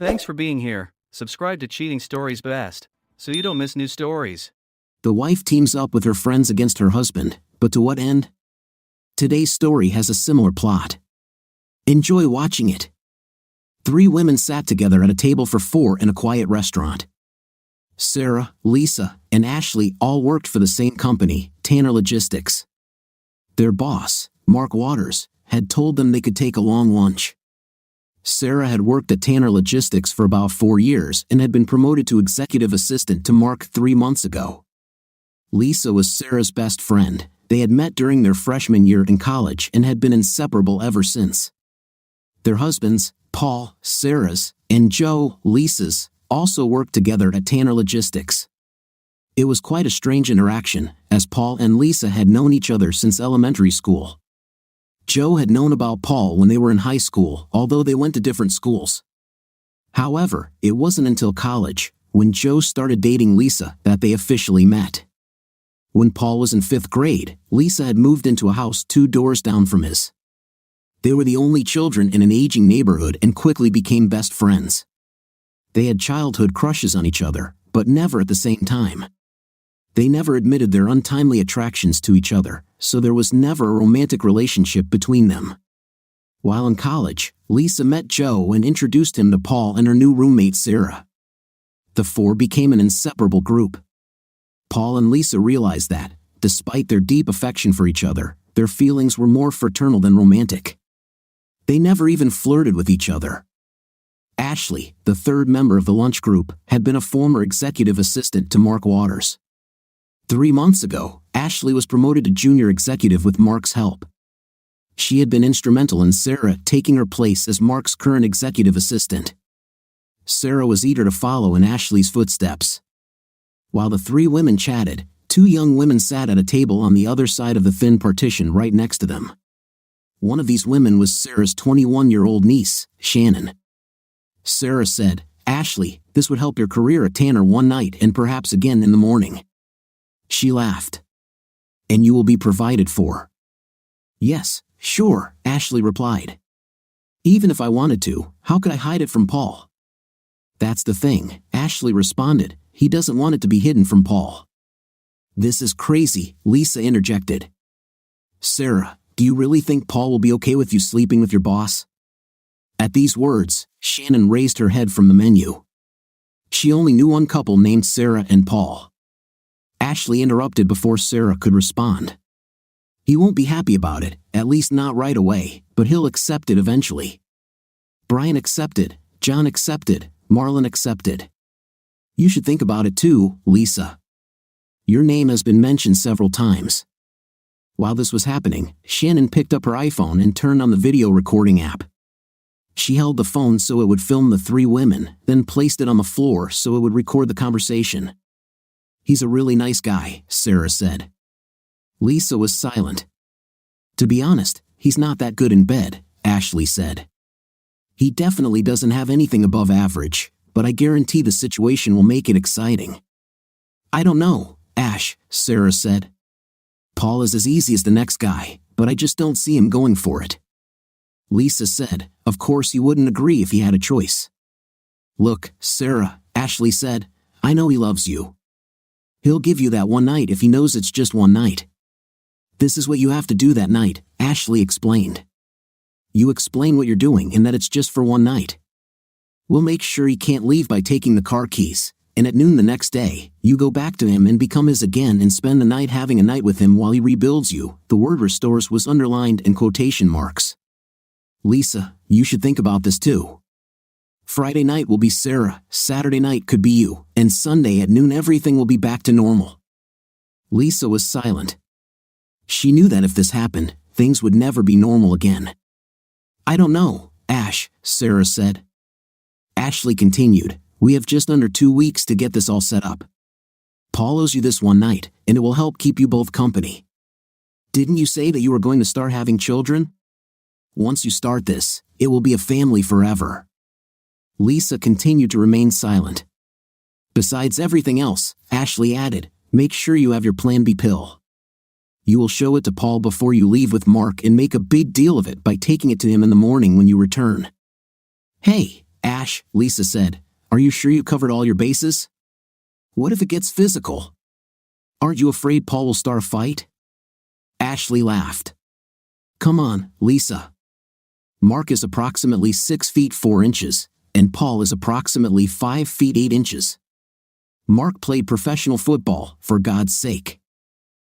Thanks for being here. Subscribe to Cheating Stories Best, so you don't miss new stories. The wife teams up with her friends against her husband, but to what end? Today's story has a similar plot. Enjoy watching it. 3 women sat together at a table for 4 in a quiet restaurant. Sarah, Lisa, and Ashley all worked for the same company, Tanner Logistics. Their boss, Mark Waters, had told them they could take a long lunch. Sarah had worked at Tanner Logistics for about 4 years and had been promoted to executive assistant to Mark 3 months ago. Lisa was Sarah's best friend. They had met during their freshman year in college and had been inseparable ever since. Their husbands, Paul, Sarah's, and Joe, Lisa's, also worked together at Tanner Logistics. It was quite a strange interaction, as Paul and Lisa had known each other since elementary school. Joe had known about Paul when they were in high school, although they went to different schools. However, it wasn't until college, when Joe started dating Lisa, that they officially met. When Paul was in 5th grade, Lisa had moved into a house 2 doors down from his. They were the only children in an aging neighborhood and quickly became best friends. They had childhood crushes on each other, but never at the same time. They never admitted their untimely attractions to each other, so there was never a romantic relationship between them. While in college, Lisa met Joe and introduced him to Paul and her new roommate Sarah. The 4 became an inseparable group. Paul and Lisa realized that, despite their deep affection for each other, their feelings were more fraternal than romantic. They never even flirted with each other. Ashley, the 3rd member of the lunch group, had been a former executive assistant to Mark Waters. 3 months ago, Ashley was promoted to junior executive with Mark's help. She had been instrumental in Sarah taking her place as Mark's current executive assistant. Sarah was eager to follow in Ashley's footsteps. While the 3 women chatted, 2 young women sat at a table on the other side of the thin partition right next to them. One of these women was Sarah's 21-year-old niece, Shannon. Sarah said, "Ashley, this would help your career at Tanner one night and perhaps again in the morning." She laughed. "And you will be provided for." "Yes, sure," Ashley replied. "Even if I wanted to, how could I hide it from Paul?" "That's the thing," Ashley responded. "He doesn't want it to be hidden from Paul." "This is crazy," Lisa interjected. "Sarah, do you really think Paul will be okay with you sleeping with your boss?" At these words, Shannon raised her head from the menu. She only knew one couple named Sarah and Paul. Ashley interrupted before Sarah could respond. "He won't be happy about it, at least not right away, but he'll accept it eventually." Brian accepted, John accepted, Marlon accepted. "You should think about it too, Lisa. Your name has been mentioned several times." While this was happening, Shannon picked up her iPhone and turned on the video recording app. She held the phone so it would film the 3 women, then placed it on the floor so it would record the conversation. "He's a really nice guy," Sarah said. Lisa was silent. "To be honest, he's not that good in bed," Ashley said. "He definitely doesn't have anything above average, but I guarantee the situation will make it exciting." "I don't know, Ash," Sarah said. "Paul is as easy as the next guy, but I just don't see him going for it." Lisa said, "Of course you wouldn't agree if he had a choice." "Look, Sarah," Ashley said, "I know he loves you. He'll give you that one night if he knows it's just one night. This is what you have to do that night," Ashley explained. "You explain what you're doing and that it's just for one night. We'll make sure he can't leave by taking the car keys, and at noon the next day, you go back to him and become his again and spend the night having a night with him while he rebuilds you." The word "restores" was underlined in quotation marks. "Lisa, you should think about this too. Friday night will be Sarah, Saturday night could be you, and Sunday at noon everything will be back to normal." Lisa was silent. She knew that if this happened, things would never be normal again. "I don't know, Ash," Sarah said. Ashley continued, "We have just under 2 weeks to get this all set up. Paul owes you this one night, and it will help keep you both company. Didn't you say that you were going to start having children? Once you start this, it will be a family forever." Lisa continued to remain silent. "Besides everything else," Ashley added, "make sure you have your Plan B pill. You will show it to Paul before you leave with Mark and make a big deal of it by taking it to him in the morning when you return." "Hey, Ash, Lisa said, are you sure you covered all your bases? What if it gets physical? Aren't you afraid Paul will start a fight? Ashley laughed. Come on, Lisa. Mark is approximately 6 feet 4 inches, and Paul is approximately 5 feet 8 inches. Mark played professional football, for God's sake.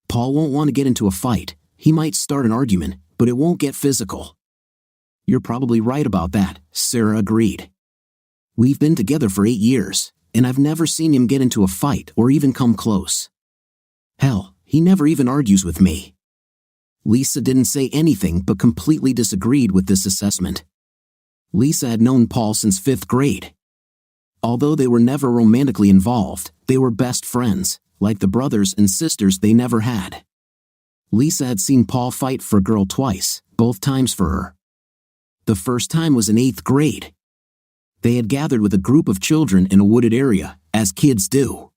Paul won't want to get into a fight. He might start an argument, but it won't get physical. You're probably right about that, Sarah agreed. We've been together for 8 years, and I've never seen him get into a fight or even come close. Hell, he never even argues with me. Lisa didn't say anything but completely disagreed with this assessment. Lisa had known Paul since 5th grade. Although they were never romantically involved, they were best friends, like the brothers and sisters they never had. Lisa had seen Paul fight for a girl twice, both times for her. The first time was in 8th grade. They had gathered with a group of children in a wooded area, as kids do.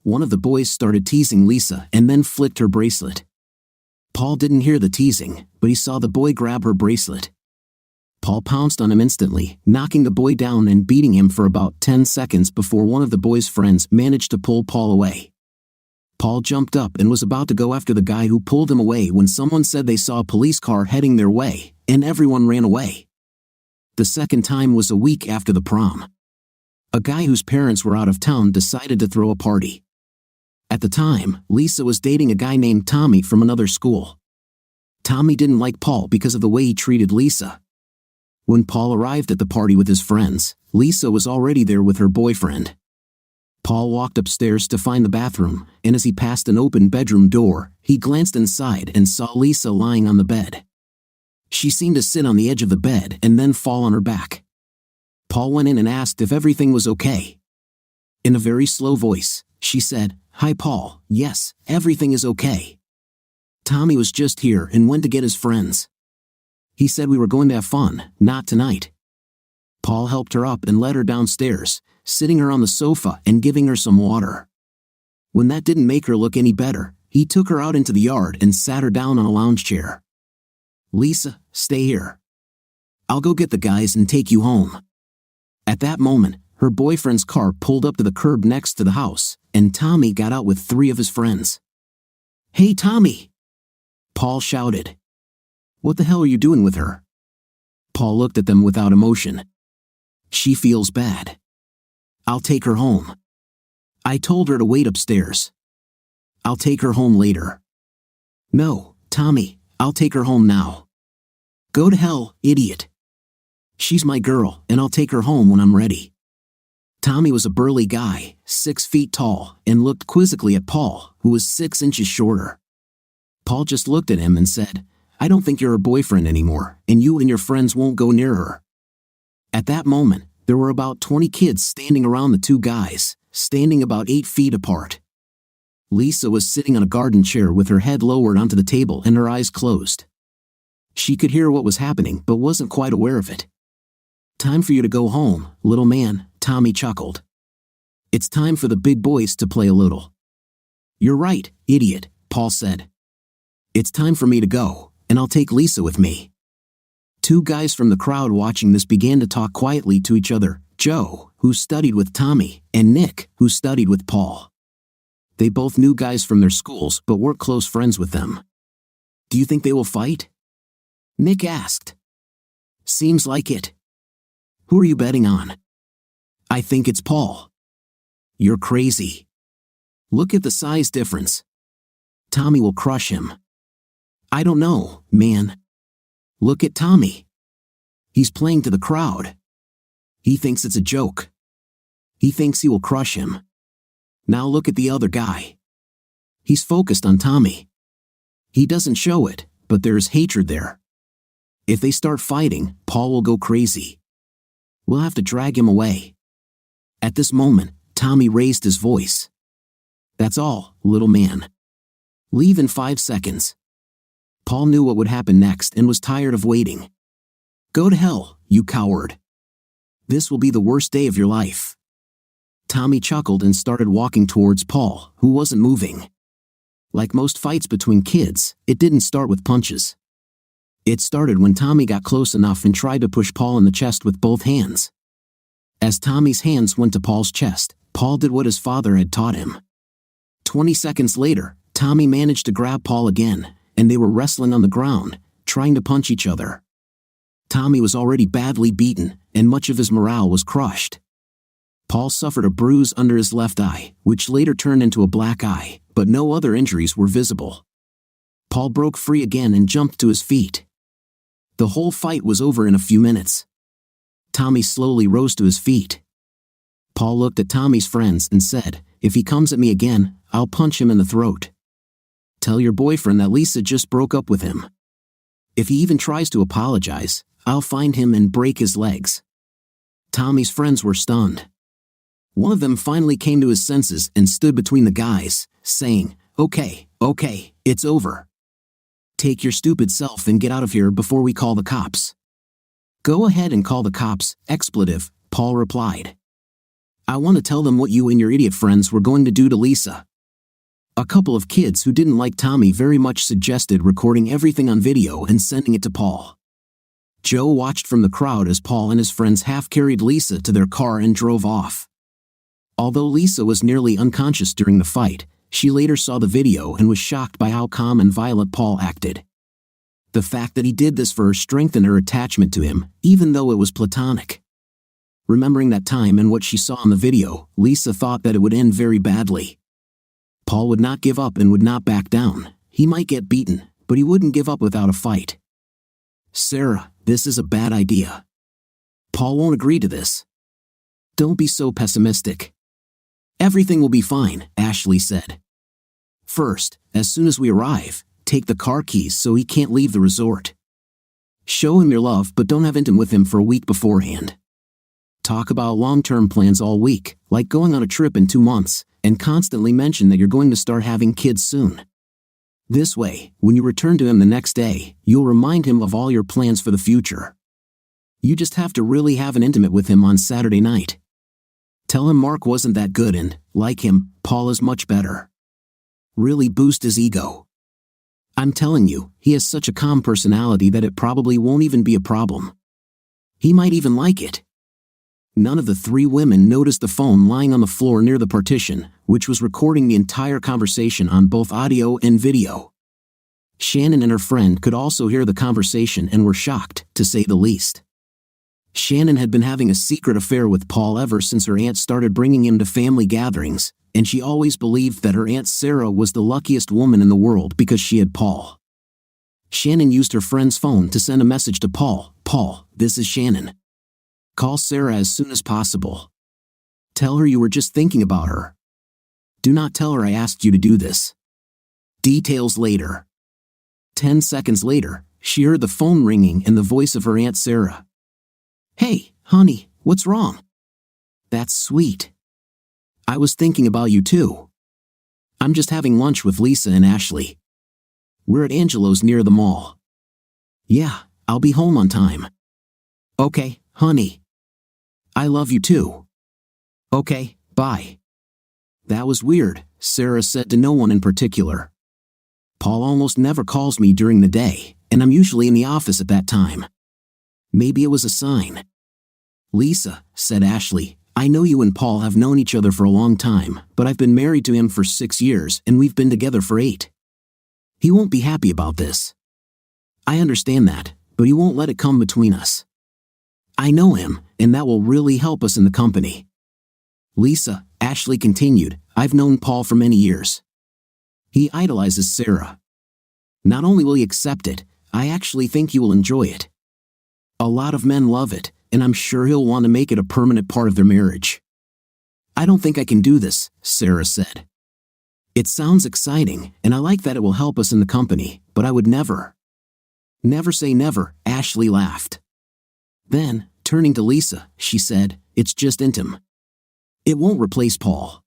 One of the boys started teasing Lisa and then flicked her bracelet. Paul didn't hear the teasing, but he saw the boy grab her bracelet. Paul pounced on him instantly, knocking the boy down and beating him for about 10 seconds before one of the boy's friends managed to pull Paul away. Paul jumped up and was about to go after the guy who pulled him away when someone said they saw a police car heading their way, and everyone ran away. The second time was a week after the prom. A guy whose parents were out of town decided to throw a party. At the time, Lisa was dating a guy named Tommy from another school. Tommy didn't like Paul because of the way he treated Lisa. When Paul arrived at the party with his friends, Lisa was already there with her boyfriend. Paul walked upstairs to find the bathroom, and as he passed an open bedroom door, he glanced inside and saw Lisa lying on the bed. She seemed to sit on the edge of the bed and then fall on her back. Paul went in and asked if everything was okay. In a very slow voice, she said, "Hi Paul, yes, everything is okay. Tommy was just here and went to get his friends. He said we were going to have fun, not tonight." Paul helped her up and led her downstairs, sitting her on the sofa and giving her some water. When that didn't make her look any better, he took her out into the yard and sat her down on a lounge chair. "Lisa, stay here. I'll go get the guys and take you home." At that moment, her boyfriend's car pulled up to the curb next to the house, and Tommy got out with 3 of his friends. "Hey Tommy!" Paul shouted. "What the hell are you doing with her?" Paul looked at them without emotion. "She feels bad. I'll take her home. I told her to wait upstairs. I'll take her home later." "No, Tommy, I'll take her home now." "Go to hell, idiot. She's my girl, and I'll take her home when I'm ready." Tommy was a burly guy, 6 feet tall, and looked quizzically at Paul, who was 6 inches shorter. Paul just looked at him and said, "I don't think you're her boyfriend anymore, and you and your friends won't go near her." At that moment, there were about 20 kids standing around the 2 guys, standing about 8 feet apart. Lisa was sitting on a garden chair with her head lowered onto the table and her eyes closed. She could hear what was happening but wasn't quite aware of it. "Time for you to go home, little man," Tommy chuckled. "It's time for the big boys to play a little." "You're right, idiot," Paul said. "It's time for me to go, and I'll take Lisa with me." 2 guys from the crowd watching this began to talk quietly to each other, Joe, who studied with Tommy, and Nick, who studied with Paul. They both knew guys from their schools but weren't close friends with them. "Do you think they will fight?" Nick asked. "Seems like it." "Who are you betting on?" "I think it's Paul." "You're crazy. Look at the size difference. Tommy will crush him." "I don't know, man. Look at Tommy. He's playing to the crowd. He thinks it's a joke. He thinks he will crush him. Now look at the other guy. He's focused on Tommy. He doesn't show it, but there's hatred there. If they start fighting, Paul will go crazy. We'll have to drag him away." At this moment, Tommy raised his voice. "That's all, little man. Leave in 5 seconds." Paul knew what would happen next and was tired of waiting. "Go to hell, you coward. This will be the worst day of your life." Tommy chuckled and started walking towards Paul, who wasn't moving. Like most fights between kids, it didn't start with punches. It started when Tommy got close enough and tried to push Paul in the chest with both hands. As Tommy's hands went to Paul's chest, Paul did what his father had taught him. 20 seconds later, Tommy managed to grab Paul again, and they were wrestling on the ground, trying to punch each other. Tommy was already badly beaten, and much of his morale was crushed. Paul suffered a bruise under his left eye, which later turned into a black eye, but no other injuries were visible. Paul broke free again and jumped to his feet. The whole fight was over in a few minutes. Tommy slowly rose to his feet. Paul looked at Tommy's friends and said, "If he comes at me again, I'll punch him in the throat. Tell your boyfriend that Lisa just broke up with him. If he even tries to apologize, I'll find him and break his legs." Tommy's friends were stunned. One of them finally came to his senses and stood between the guys, saying, Okay, it's over. Take your stupid self and get out of here before we call the cops." "Go ahead and call the cops, expletive," Paul replied. "I want to tell them what you and your idiot friends were going to do to Lisa." A couple of kids who didn't like Tommy very much suggested recording everything on video and sending it to Paul. Joe watched from the crowd as Paul and his friends half-carried Lisa to their car and drove off. Although Lisa was nearly unconscious during the fight, she later saw the video and was shocked by how calm and violent Paul acted. The fact that he did this for her strengthened her attachment to him, even though it was platonic. Remembering that time and what she saw in the video, Lisa thought that it would end very badly. Paul would not give up and would not back down. He might get beaten, but he wouldn't give up without a fight. "Sarah, this is a bad idea. Paul won't agree to this. Don't be so pessimistic." "Everything will be fine," Ashley said. "First, as soon as we arrive, take the car keys so he can't leave the resort. Show him your love but don't have intim with him for a week beforehand. Talk about long-term plans all week, like going on a trip in 2 months, and constantly mention that you're going to start having kids soon. This way, when you return to him the next day, you'll remind him of all your plans for the future. You just have to really have an intimate with him on Saturday night. Tell him Mark wasn't that good and, like him, Paul is much better. Really boost his ego. I'm telling you, he has such a calm personality that it probably won't even be a problem. He might even like it." None of the 3 women noticed the phone lying on the floor near the partition, which was recording the entire conversation on both audio and video. Shannon and her friend could also hear the conversation and were shocked, to say the least. Shannon had been having a secret affair with Paul ever since her aunt started bringing him to family gatherings, and she always believed that her Aunt Sarah was the luckiest woman in the world because she had Paul. Shannon used her friend's phone to send a message to Paul. "Paul, this is Shannon. Call Sarah as soon as possible. Tell her you were just thinking about her. Do not tell her I asked you to do this. Details later." 10 seconds later, she heard the phone ringing and the voice of her Aunt Sarah. "Hey, honey, what's wrong?" "That's sweet. I was thinking about you too. I'm just having lunch with Lisa and Ashley. We're at Angelo's near the mall." "Yeah, I'll be home on time." "Okay, honey. I love you too." "Okay, bye." "That was weird," Sarah said to no one in particular. "Paul almost never calls me during the day, and I'm usually in the office at that time. Maybe it was a sign." "Lisa," said Ashley, "I know you and Paul have known each other for a long time, but I've been married to him for 6 years and we've been together for 8. He won't be happy about this. I understand that, but he won't let it come between us. I know him, and that will really help us in the company." "Lisa," Ashley continued, "I've known Paul for many years. He idolizes Sarah. Not only will he accept it, I actually think he will enjoy it. A lot of men love it, and I'm sure he'll want to make it a permanent part of their marriage." "I don't think I can do this," Sarah said. "It sounds exciting, and I like that it will help us in the company, but I would never." "Never say never," Ashley laughed. Then, turning to Lisa, she said, "It's just intim. It won't replace Paul.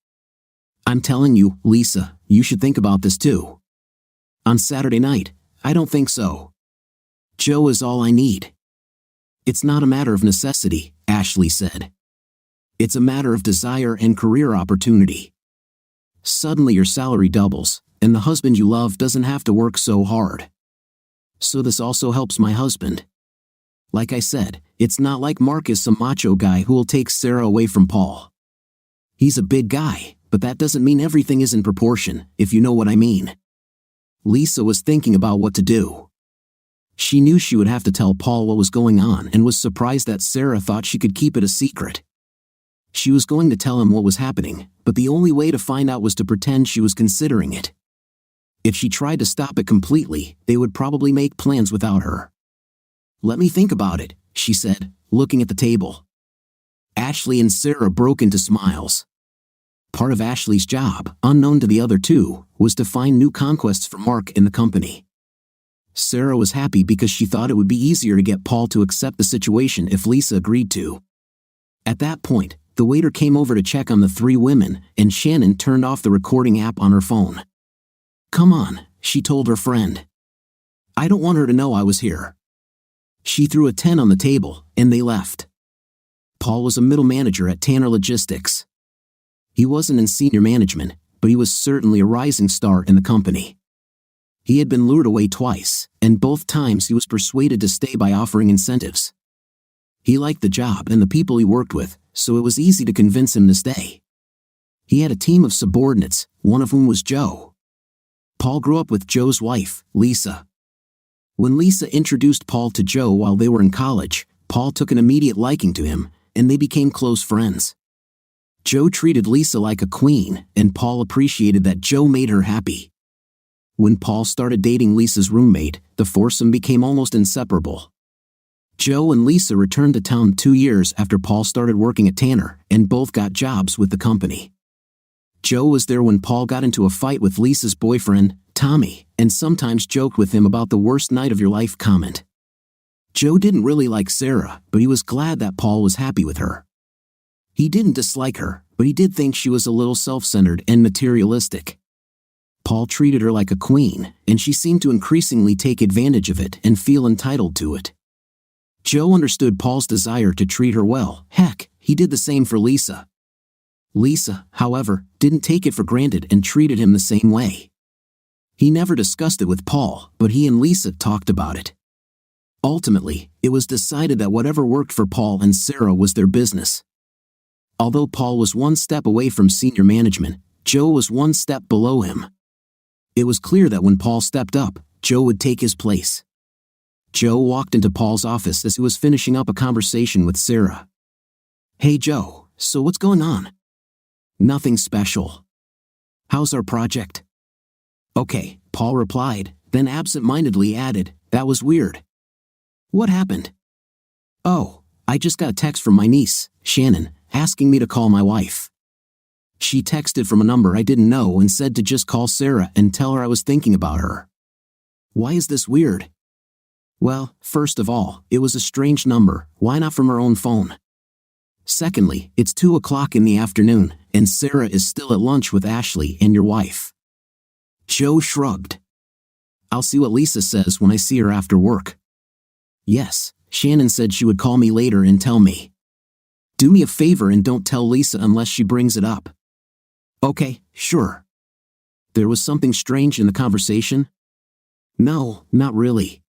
I'm telling you, Lisa, you should think about this too. On Saturday night, I don't think so. Joe is all I need." "It's not a matter of necessity," Ashley said. "It's a matter of desire and career opportunity. Suddenly your salary doubles, and the husband you love doesn't have to work so hard. So this also helps my husband. Like I said, it's not like Mark is some macho guy who will take Sarah away from Paul. He's a big guy, but that doesn't mean everything is in proportion, if you know what I mean. Lisa was thinking about what to do. She knew she would have to tell Paul what was going on and was surprised that Sarah thought she could keep it a secret. She was going to tell him what was happening, but the only way to find out was to pretend she was considering it. If she tried to stop it completely, they would probably make plans without her. "Let me think about it," she said, looking at the table. Ashley and Sarah broke into smiles. Part of Ashley's job, unknown to the other two, was to find new conquests for Mark in the company. Sarah was happy because she thought it would be easier to get Paul to accept the situation if Lisa agreed to. At that point, the waiter came over to check on the three women, and Shannon turned off the recording app on her phone. "Come on," she told her friend. "I don't want her to know I was here." She threw a 10 on the table, and they left. Paul was a middle manager at Tanner Logistics. He wasn't in senior management, but he was certainly a rising star in the company. He had been lured away twice, and both times he was persuaded to stay by offering incentives. He liked the job and the people he worked with, so it was easy to convince him to stay. He had a team of subordinates, one of whom was Joe. Paul grew up with Joe's wife, Lisa. When Lisa introduced Paul to Joe while they were in college, Paul took an immediate liking to him, and they became close friends. Joe treated Lisa like a queen, and Paul appreciated that Joe made her happy. When Paul started dating Lisa's roommate, the foursome became almost inseparable. Joe and Lisa returned to town 2 years after Paul started working at Tanner, and both got jobs with the company. Joe was there when Paul got into a fight with Lisa's boyfriend, Tommy, and sometimes joked with him about the worst night of your life comment. Joe didn't really like Sarah, but he was glad that Paul was happy with her. He didn't dislike her, but he did think she was a little self-centered and materialistic. Paul treated her like a queen, and she seemed to increasingly take advantage of it and feel entitled to it. Joe understood Paul's desire to treat her well. Heck, he did the same for Lisa. Lisa, however, didn't take it for granted and treated him the same way. He never discussed it with Paul, but he and Lisa talked about it. Ultimately, it was decided that whatever worked for Paul and Sarah was their business. Although Paul was one step away from senior management, Joe was one step below him. It was clear that when Paul stepped up, Joe would take his place. Joe walked into Paul's office as he was finishing up a conversation with Sarah. "Hey Joe, so what's going on?" "Nothing special." "How's our project?" "Okay," Paul replied, then absent-mindedly added, "That was weird." "What happened?" "Oh, I just got a text from my niece, Shannon, asking me to call my wife. She texted from a number I didn't know and said to just call Sarah and tell her I was thinking about her." "Why is this weird?" "Well, first of all, it was a strange number. Why not from her own phone? Secondly, it's 2 o'clock in the afternoon, and Sarah is still at lunch with Ashley and your wife." Joe shrugged. "I'll see what Lisa says when I see her after work." "Yes, Shannon said she would call me later and tell me. Do me a favor and don't tell Lisa unless she brings it up." "Okay, sure." "There was something strange in the conversation?" "No, not really.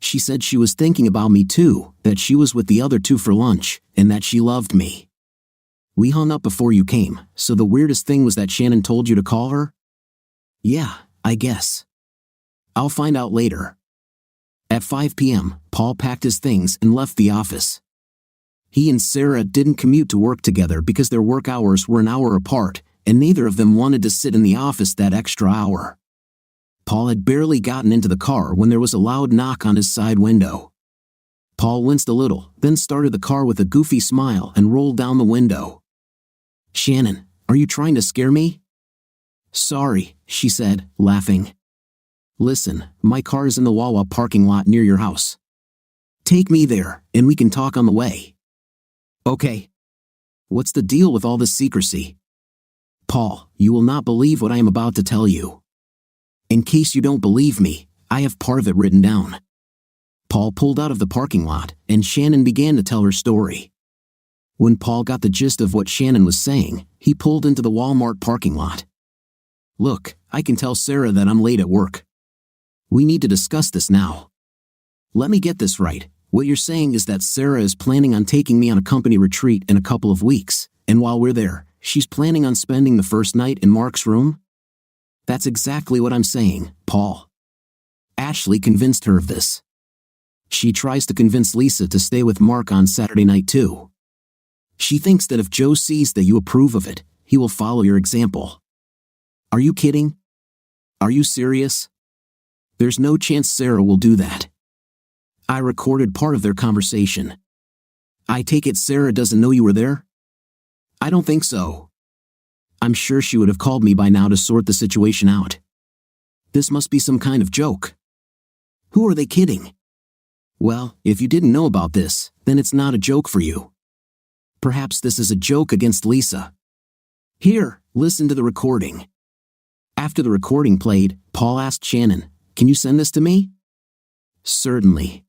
She said she was thinking about me too, that she was with the other two for lunch, and that she loved me. We hung up before you came, so the weirdest thing was that Shannon told you to call her?" "Yeah, I guess. I'll find out later." At 5 p.m., Paul packed his things and left the office. He and Sarah didn't commute to work together because their work hours were an hour apart, and neither of them wanted to sit in the office that extra hour. Paul had barely gotten into the car when there was a loud knock on his side window. Paul winced a little, then started the car with a goofy smile and rolled down the window. "Shannon, are you trying to scare me?" "Sorry," she said, laughing. "Listen, my car is in the Wawa parking lot near your house. Take me there, and we can talk on the way." "Okay." "What's the deal with all this secrecy?" "Paul, you will not believe what I am about to tell you. In case you don't believe me, I have part of it written down." Paul pulled out of the parking lot, and Shannon began to tell her story. When Paul got the gist of what Shannon was saying, he pulled into the Walmart parking lot. "Look, I can tell Sarah that I'm late at work. We need to discuss this now. Let me get this right. What you're saying is that Sarah is planning on taking me on a company retreat in a couple of weeks, and while we're there, she's planning on spending the first night in Mark's room? That's exactly what I'm saying, Paul. Ashley convinced her of this. She tries to convince Lisa to stay with Mark on Saturday night too. She thinks that if Joe sees that you approve of it, he will follow your example. Are you kidding? Are you serious? There's no chance Sarah will do that. I recorded part of their conversation. I take it Sarah doesn't know you were there? I don't think so. I'm sure she would have called me by now to sort the situation out. This must be some kind of joke. Who are they kidding? Well, if you didn't know about this, then it's not a joke for you. Perhaps this is a joke against Lisa. Here, listen to the recording. After the recording played, Paul asked Shannon, "Can you send this to me?" Certainly.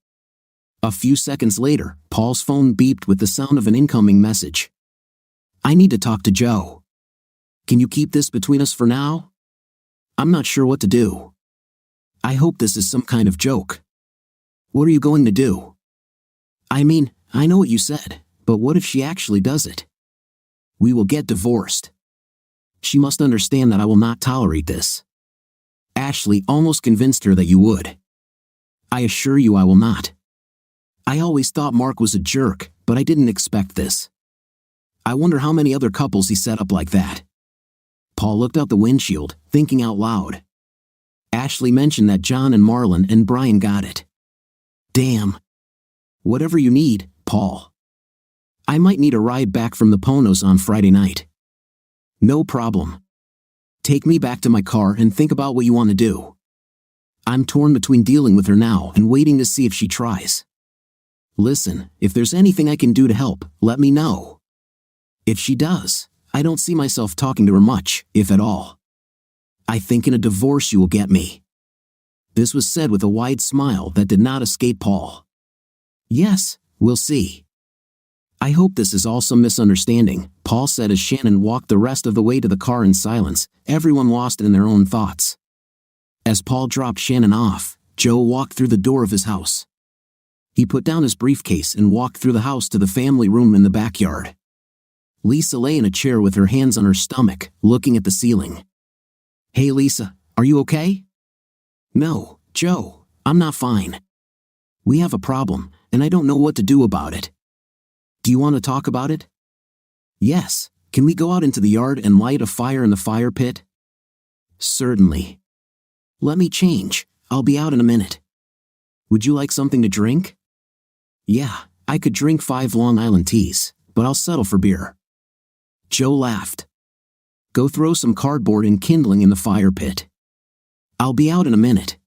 A few seconds later, Paul's phone beeped with the sound of an incoming message. I need to talk to Joe. Can you keep this between us for now? I'm not sure what to do. I hope this is some kind of joke. What are you going to do? I mean, I know what you said, but what if she actually does it? We will get divorced. She must understand that I will not tolerate this. Ashley almost convinced her that you would. I assure you I will not. I always thought Mark was a jerk, but I didn't expect this. I wonder how many other couples he set up like that. Paul looked out the windshield, thinking out loud. Ashley mentioned that John and Marlon and Brian got it. Damn. Whatever you need, Paul. I might need a ride back from the Ponos on Friday night. No problem. Take me back to my car and think about what you want to do. I'm torn between dealing with her now and waiting to see if she tries. Listen, if there's anything I can do to help, let me know. If she does, I don't see myself talking to her much, if at all. I think in a divorce you will get me. This was said with a wide smile that did not escape Paul. Yes, we'll see. I hope this is all some misunderstanding, Paul said as Shannon walked the rest of the way to the car in silence, everyone lost in their own thoughts. As Paul dropped Shannon off, Joe walked through the door of his house. He put down his briefcase and walked through the house to the family room in the backyard. Lisa lay in a chair with her hands on her stomach, looking at the ceiling. Hey Lisa, are you okay? No, Joe, I'm not fine. We have a problem, and I don't know what to do about it. Do you want to talk about it? Yes, can we go out into the yard and light a fire in the fire pit? Certainly. Let me change, I'll be out in a minute. Would you like something to drink? Yeah, I could drink 5 Long Island teas, but I'll settle for beer. Joe laughed. Go throw some cardboard and kindling in the fire pit. I'll be out in a minute.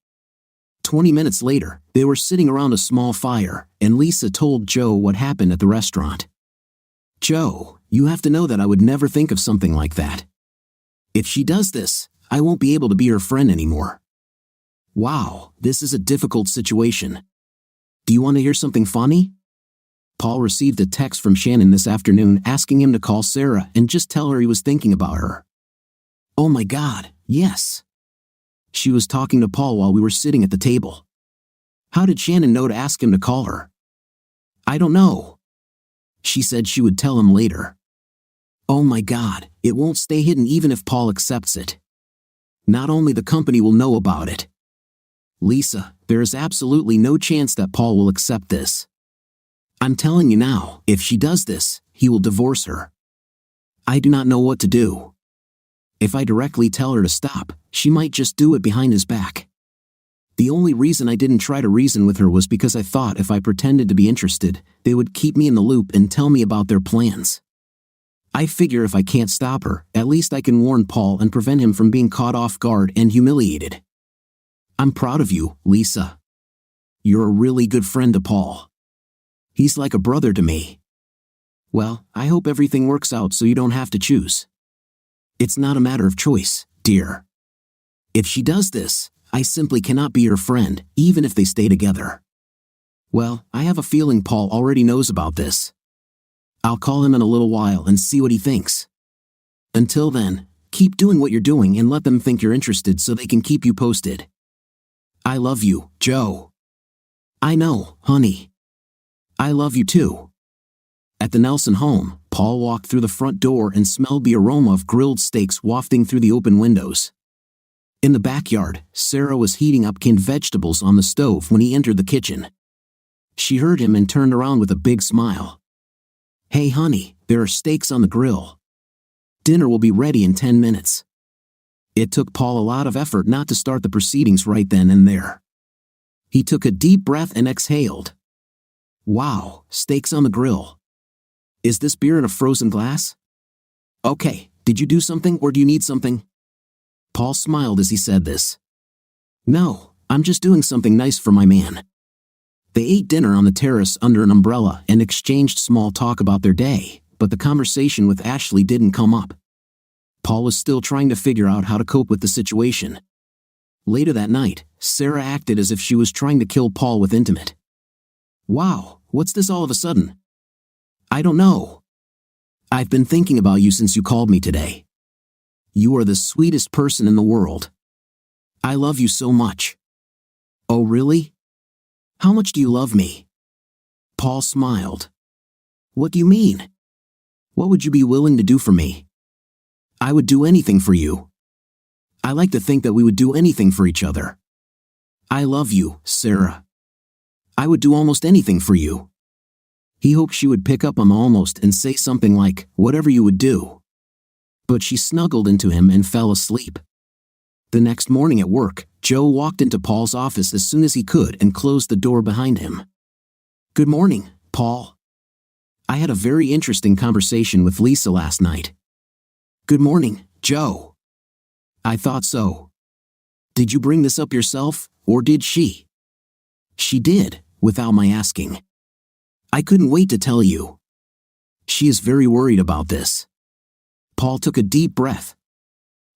20 minutes later, they were sitting around a small fire, and Lisa told Joe what happened at the restaurant. Joe, you have to know that I would never think of something like that. If she does this, I won't be able to be her friend anymore. Wow, this is a difficult situation. Do you want to hear something funny? Paul received a text from Shannon this afternoon asking him to call Sarah and just tell her he was thinking about her. Oh my God, yes. She was talking to Paul while we were sitting at the table. How did Shannon know to ask him to call her? I don't know. She said she would tell him later. Oh my God, it won't stay hidden even if Paul accepts it. Not only the company will know about it. Lisa, there is absolutely no chance that Paul will accept this. I'm telling you now, if she does this, he will divorce her. I do not know what to do. If I directly tell her to stop, she might just do it behind his back. The only reason I didn't try to reason with her was because I thought if I pretended to be interested, they would keep me in the loop and tell me about their plans. I figure if I can't stop her, at least I can warn Paul and prevent him from being caught off guard and humiliated. I'm proud of you, Lisa. You're a really good friend to Paul. He's like a brother to me. Well, I hope everything works out so you don't have to choose. It's not a matter of choice, dear. If she does this, I simply cannot be her friend, even if they stay together. Well, I have a feeling Paul already knows about this. I'll call him in a little while and see what he thinks. Until then, keep doing what you're doing and let them think you're interested so they can keep you posted. I love you, Joe. I know, honey. I love you too. At the Nelson home, Paul walked through the front door and smelled the aroma of grilled steaks wafting through the open windows. In the backyard, Sarah was heating up canned vegetables on the stove when he entered the kitchen. She heard him and turned around with a big smile. Hey honey, there are steaks on the grill. Dinner will be ready in 10 minutes. It took Paul a lot of effort not to start the proceedings right then and there. He took a deep breath and exhaled. Wow, steaks on the grill. Is this beer in a frozen glass? Okay, did you do something or do you need something? Paul smiled as he said this. No, I'm just doing something nice for my man. They ate dinner on the terrace under an umbrella and exchanged small talk about their day, but the conversation with Ashley didn't come up. Paul was still trying to figure out how to cope with the situation. Later that night, Sarah acted as if she was trying to kill Paul with intimate. Wow, what's this all of a sudden? I don't know. I've been thinking about you since you called me today. You are the sweetest person in the world. I love you so much. Oh really? How much do you love me? Paul smiled. What do you mean? What would you be willing to do for me? I would do anything for you. I like to think that we would do anything for each other. I love you, Sarah. I would do almost anything for you. He hoped she would pick up on almost and say something like, whatever you would do. But she snuggled into him and fell asleep. The next morning at work, Joe walked into Paul's office as soon as he could and closed the door behind him. Good morning, Paul. I had a very interesting conversation with Lisa last night. Good morning, Joe. I thought so. Did you bring this up yourself, or did she? She did, without my asking. I couldn't wait to tell you. She is very worried about this. Paul took a deep breath.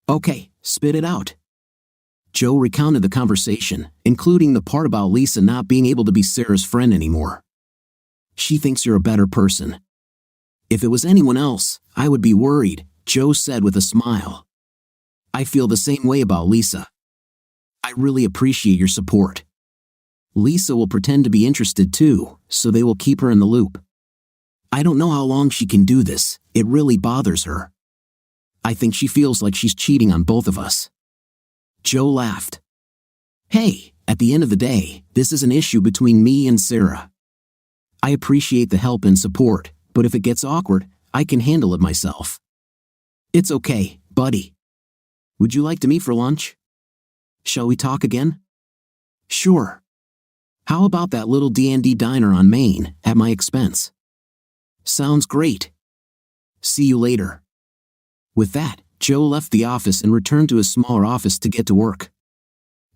Okay, spit it out. Joe recounted the conversation, including the part about Lisa not being able to be Sarah's friend anymore. She thinks you're a better person. If it was anyone else, I would be worried, Joe said with a smile. I feel the same way about Lisa. I really appreciate your support. Lisa will pretend to be interested too, so they will keep her in the loop. I don't know how long she can do this, it really bothers her. I think she feels like she's cheating on both of us. Joe laughed. Hey, at the end of the day, this is an issue between me and Sarah. I appreciate the help and support, but if it gets awkward, I can handle it myself. It's okay, buddy. Would you like to meet for lunch? Shall we talk again? Sure. How about that little D&D diner on Main, at my expense? Sounds great. See you later. With that, Joe left the office and returned to his smaller office to get to work.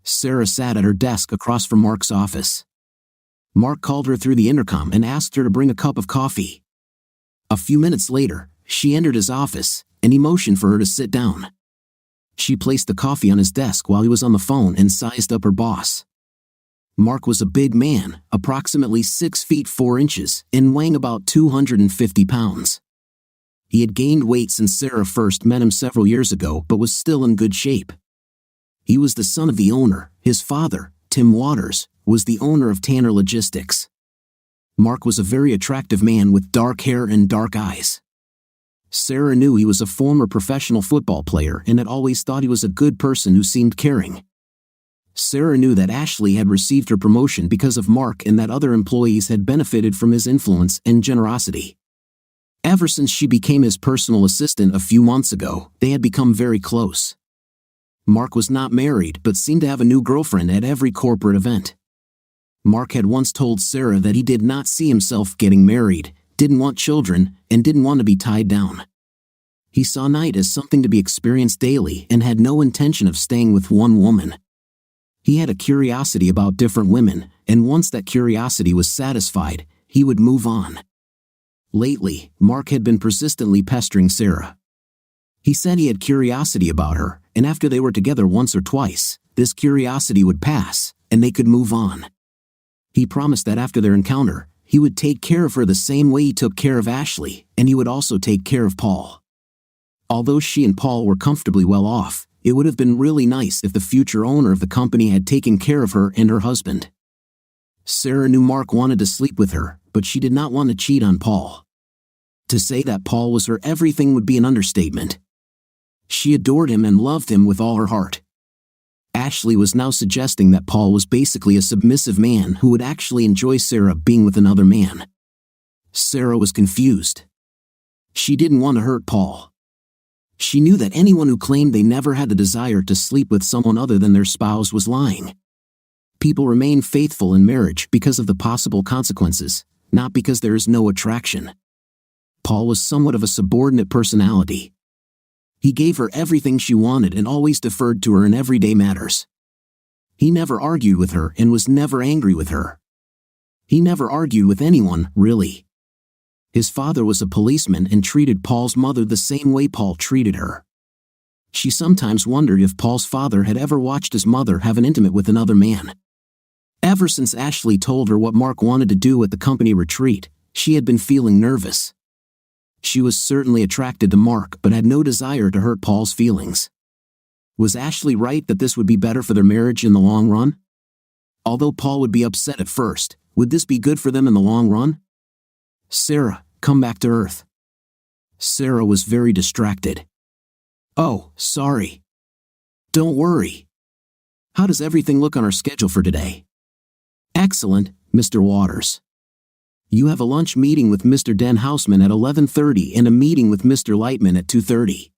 Sarah sat at her desk across from Mark's office. Mark called her through the intercom and asked her to bring a cup of coffee. A few minutes later, she entered his office, and he motioned for her to sit down. She placed the coffee on his desk while he was on the phone and sized up her boss. Mark was a big man, approximately 6 feet 4 inches, and weighing about 250 pounds. He had gained weight since Sarah first met him several years ago but was still in good shape. He was the son of the owner. His father, Tim Waters, was the owner of Tanner Logistics. Mark was a very attractive man with dark hair and dark eyes. Sarah knew he was a former professional football player and had always thought he was a good person who seemed caring. Sarah knew that Ashley had received her promotion because of Mark and that other employees had benefited from his influence and generosity. Ever since she became his personal assistant a few months ago, they had become very close. Mark was not married but seemed to have a new girlfriend at every corporate event. Mark had once told Sarah that he did not see himself getting married, didn't want children, and didn't want to be tied down. He saw night as something to be experienced daily and had no intention of staying with one woman. He had a curiosity about different women, and once that curiosity was satisfied, he would move on. Lately, Mark had been persistently pestering Sarah. He said he had curiosity about her, and after they were together once or twice, this curiosity would pass, and they could move on. He promised that after their encounter, he would take care of her the same way he took care of Ashley, and he would also take care of Paul. Although she and Paul were comfortably well off, it would have been really nice if the future owner of the company had taken care of her and her husband. Sarah knew Mark wanted to sleep with her, but she did not want to cheat on Paul. To say that Paul was her everything would be an understatement. She adored him and loved him with all her heart. Ashley was now suggesting that Paul was basically a submissive man who would actually enjoy Sarah being with another man. Sarah was confused. She didn't want to hurt Paul. She knew that anyone who claimed they never had the desire to sleep with someone other than their spouse was lying. People remain faithful in marriage because of the possible consequences, not because there is no attraction. Paul was somewhat of a subordinate personality. He gave her everything she wanted and always deferred to her in everyday matters. He never argued with her and was never angry with her. He never argued with anyone, really. His father was a policeman and treated Paul's mother the same way Paul treated her. She sometimes wondered if Paul's father had ever watched his mother have an intimate with another man. Ever since Ashley told her what Mark wanted to do at the company retreat, she had been feeling nervous. She was certainly attracted to Mark but had no desire to hurt Paul's feelings. Was Ashley right that this would be better for their marriage in the long run? Although Paul would be upset at first, would this be good for them in the long run? Sarah, come back to earth. Sarah was very distracted. Oh, sorry. Don't worry. How does everything look on our schedule for today? Excellent, Mr. Waters. You have a lunch meeting with Mr. Den Houseman at 11:30 and a meeting with Mr. Lightman at 2:30.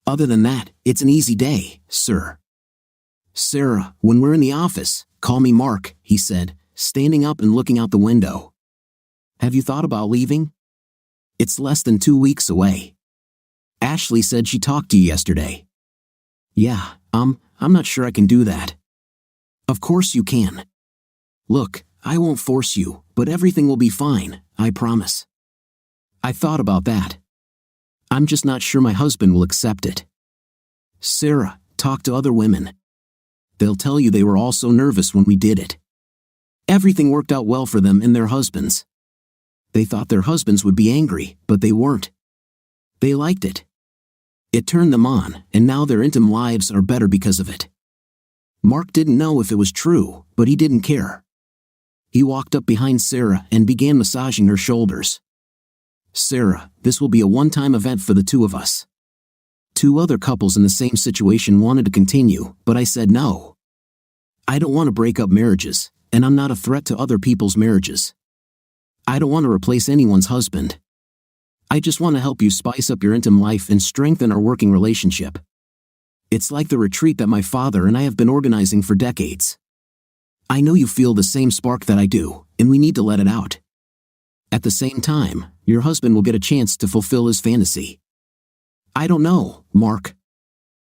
Other than that, it's an easy day, sir. Sarah, when we're in the office, call me Mark, he said, standing up and looking out the window. Have you thought about leaving? It's less than 2 weeks away. Ashley said she talked to you yesterday. Yeah, I'm not sure I can do that. Of course you can. Look, I won't force you, but everything will be fine, I promise. I thought about that. I'm just not sure my husband will accept it. Sarah, talk to other women. They'll tell you they were all so nervous when we did it. Everything worked out well for them and their husbands. They thought their husbands would be angry, but they weren't. They liked it. It turned them on, and now their intimate lives are better because of it. Mark didn't know if it was true, but he didn't care. He walked up behind Sarah and began massaging her shoulders. Sarah, this will be a one-time event for the two of us. 2 other couples in the same situation wanted to continue, but I said no. I don't want to break up marriages, and I'm not a threat to other people's marriages. I don't want to replace anyone's husband. I just want to help you spice up your intimate life and strengthen our working relationship. It's like the retreat that my father and I have been organizing for decades. I know you feel the same spark that I do, and we need to let it out. At the same time, your husband will get a chance to fulfill his fantasy. I don't know, Mark.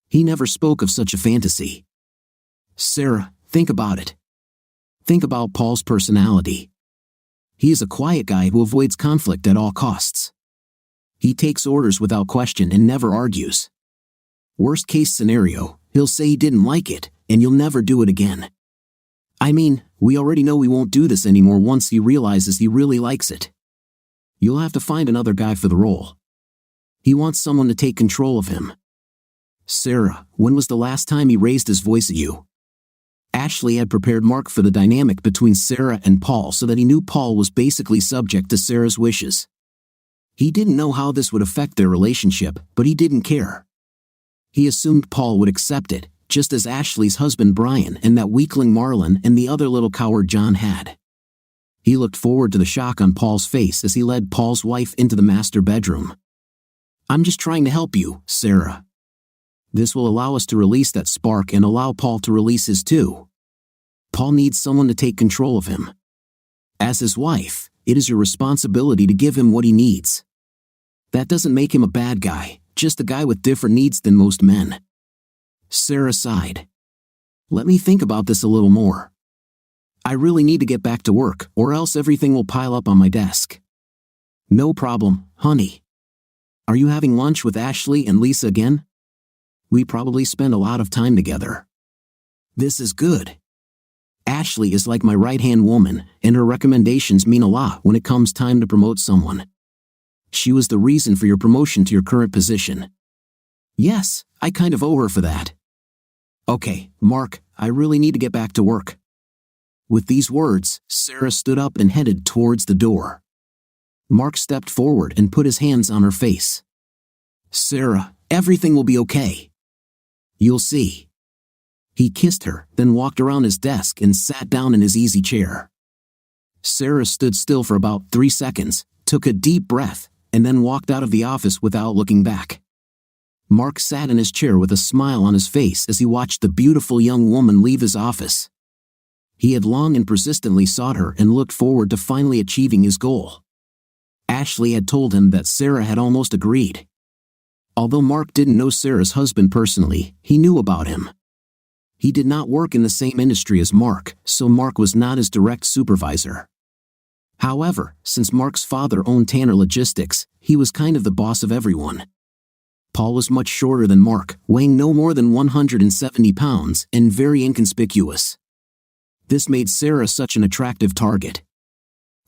He never spoke of such a fantasy. Sarah, think about it. Think about Paul's personality. He is a quiet guy who avoids conflict at all costs. He takes orders without question and never argues. Worst case scenario, he'll say he didn't like it, and you'll never do it again. I mean, we already know we won't do this anymore once he realizes he really likes it. You'll have to find another guy for the role. He wants someone to take control of him. Sarah, when was the last time he raised his voice at you? Ashley had prepared Mark for the dynamic between Sarah and Paul so that he knew Paul was basically subject to Sarah's wishes. He didn't know how this would affect their relationship, but he didn't care. He assumed Paul would accept it, just as Ashley's husband Brian and that weakling Marlon and the other little coward John had. He looked forward to the shock on Paul's face as he led Paul's wife into the master bedroom. I'm just trying to help you, Sarah. This will allow us to release that spark and allow Paul to release his too. Paul needs someone to take control of him. As his wife, it is your responsibility to give him what he needs. That doesn't make him a bad guy, just a guy with different needs than most men. Sarah sighed. Let me think about this a little more. I really need to get back to work, or else everything will pile up on my desk. No problem, honey. Are you having lunch with Ashley and Lisa again? We probably spend a lot of time together. This is good. Ashley is like my right-hand woman, and her recommendations mean a lot when it comes time to promote someone. She was the reason for your promotion to your current position. Yes, I kind of owe her for that. Okay, Mark, I really need to get back to work. With these words, Sarah stood up and headed towards the door. Mark stepped forward and put his hands on her face. "Sarah, everything will be okay. You'll see." He kissed her, then walked around his desk and sat down in his easy chair. Sarah stood still for about 3 seconds, took a deep breath, and then walked out of the office without looking back. Mark sat in his chair with a smile on his face as he watched the beautiful young woman leave his office. He had long and persistently sought her and looked forward to finally achieving his goal. Ashley had told him that Sarah had almost agreed. Although Mark didn't know Sarah's husband personally, he knew about him. He did not work in the same industry as Mark, so Mark was not his direct supervisor. However, since Mark's father owned Tanner Logistics, he was kind of the boss of everyone. Paul was much shorter than Mark, weighing no more than 170 pounds and very inconspicuous. This made Sarah such an attractive target.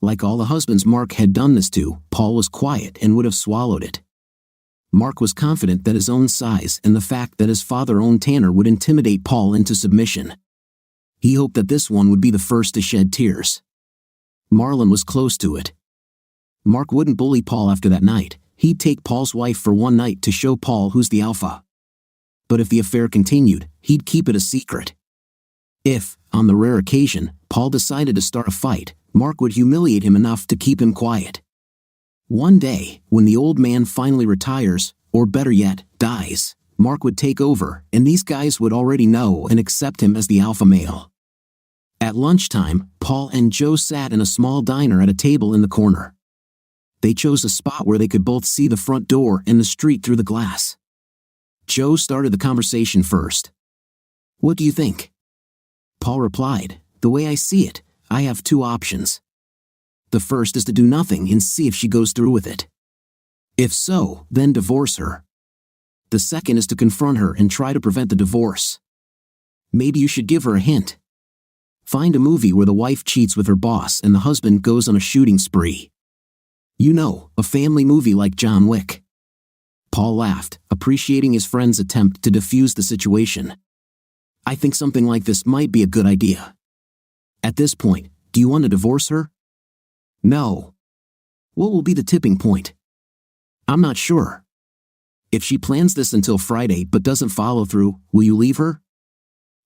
Like all the husbands Mark had done this to, Paul was quiet and would have swallowed it. Mark was confident that his own size and the fact that his father owned Tanner would intimidate Paul into submission. He hoped that this one would be the first to shed tears. Marlon was close to it. Mark wouldn't bully Paul after that night. He'd take Paul's wife for one night to show Paul who's the alpha. But if the affair continued, he'd keep it a secret. If, on the rare occasion, Paul decided to start a fight, Mark would humiliate him enough to keep him quiet. One day, when the old man finally retires, or better yet, dies, Mark would take over, and these guys would already know and accept him as the alpha male. At lunchtime, Paul and Joe sat in a small diner at a table in the corner. They chose a spot where they could both see the front door and the street through the glass. Joe started the conversation first. "What do you think?" Paul replied, "The way I see it, I have 2 options. The first is to do nothing and see if she goes through with it. If so, then divorce her. The second is to confront her and try to prevent the divorce. Maybe you should give her a hint. Find a movie where the wife cheats with her boss and the husband goes on a shooting spree. You know, a family movie like John Wick." Paul laughed, appreciating his friend's attempt to defuse the situation. "I think something like this might be a good idea. At this point, do you want to divorce her?" "No." "What will be the tipping point?" "I'm not sure. If she plans this until Friday but doesn't follow through, will you leave her?"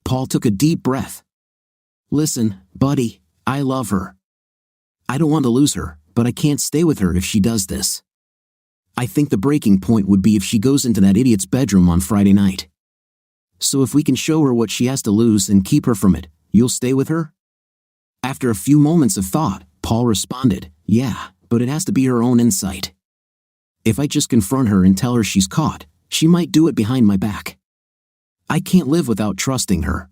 Paul took a deep breath. "Listen, buddy, I love her. I don't want to lose her, but I can't stay with her if she does this. I think the breaking point would be if she goes into that idiot's bedroom on Friday night. So if we can show her what she has to lose and keep her from it, you'll stay with her?" After a few moments of thought, Paul responded, "Yeah, but it has to be her own insight. If I just confront her and tell her she's caught, she might do it behind my back. I can't live without trusting her."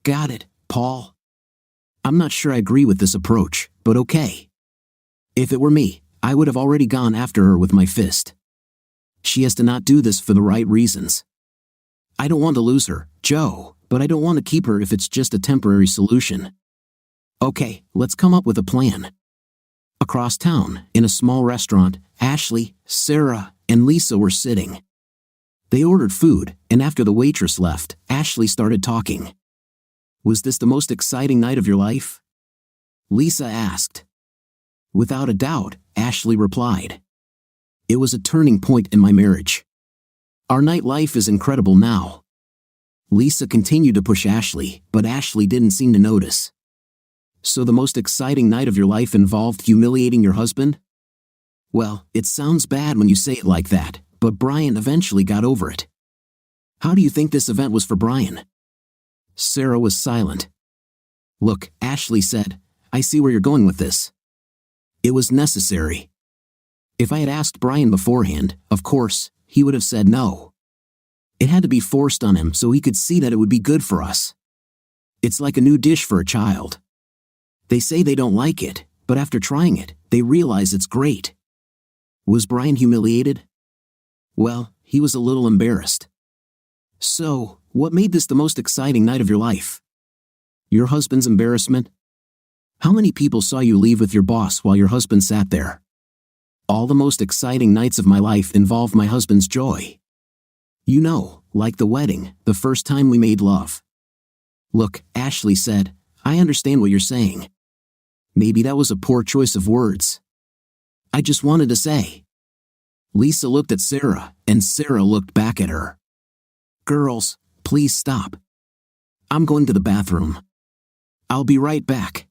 "Got it, Paul. I'm not sure I agree with this approach, but okay. If it were me, I would have already gone after her with my fist. She has to not do this for the right reasons. I don't want to lose her, Joe, but I don't want to keep her if it's just a temporary solution. Okay, let's come up with a plan." Across town, in a small restaurant, Ashley, Sarah, and Lisa were sitting. They ordered food, and after the waitress left, Ashley started talking. "Was this the most exciting night of your life?" Lisa asked. "Without a doubt," Ashley replied. "It was a turning point in my marriage. Our nightlife is incredible now." Lisa continued to push Ashley, but Ashley didn't seem to notice. "So the most exciting night of your life involved humiliating your husband?" "Well, it sounds bad when you say it like that, but Brian eventually got over it." "How do you think this event was for Brian?" Sarah was silent. "Look," Ashley said, "I see where you're going with this. It was necessary. If I had asked Brian beforehand, of course, he would have said no. It had to be forced on him so he could see that it would be good for us. It's like a new dish for a child. They say they don't like it, but after trying it, they realize it's great." "Was Brian humiliated?" "Well, he was a little embarrassed." "So, what made this the most exciting night of your life?" "Your husband's embarrassment." "How many people saw you leave with your boss while your husband sat there?" "All the most exciting nights of my life involve my husband's joy. You know, like the wedding, the first time we made love." "Look," Ashley said, I understand what you're saying. Maybe that was a poor choice of words. I just wanted to say. Lisa looked at Sarah, and Sarah looked back at her. Girls, please stop. I'm going to the bathroom. I'll be right back.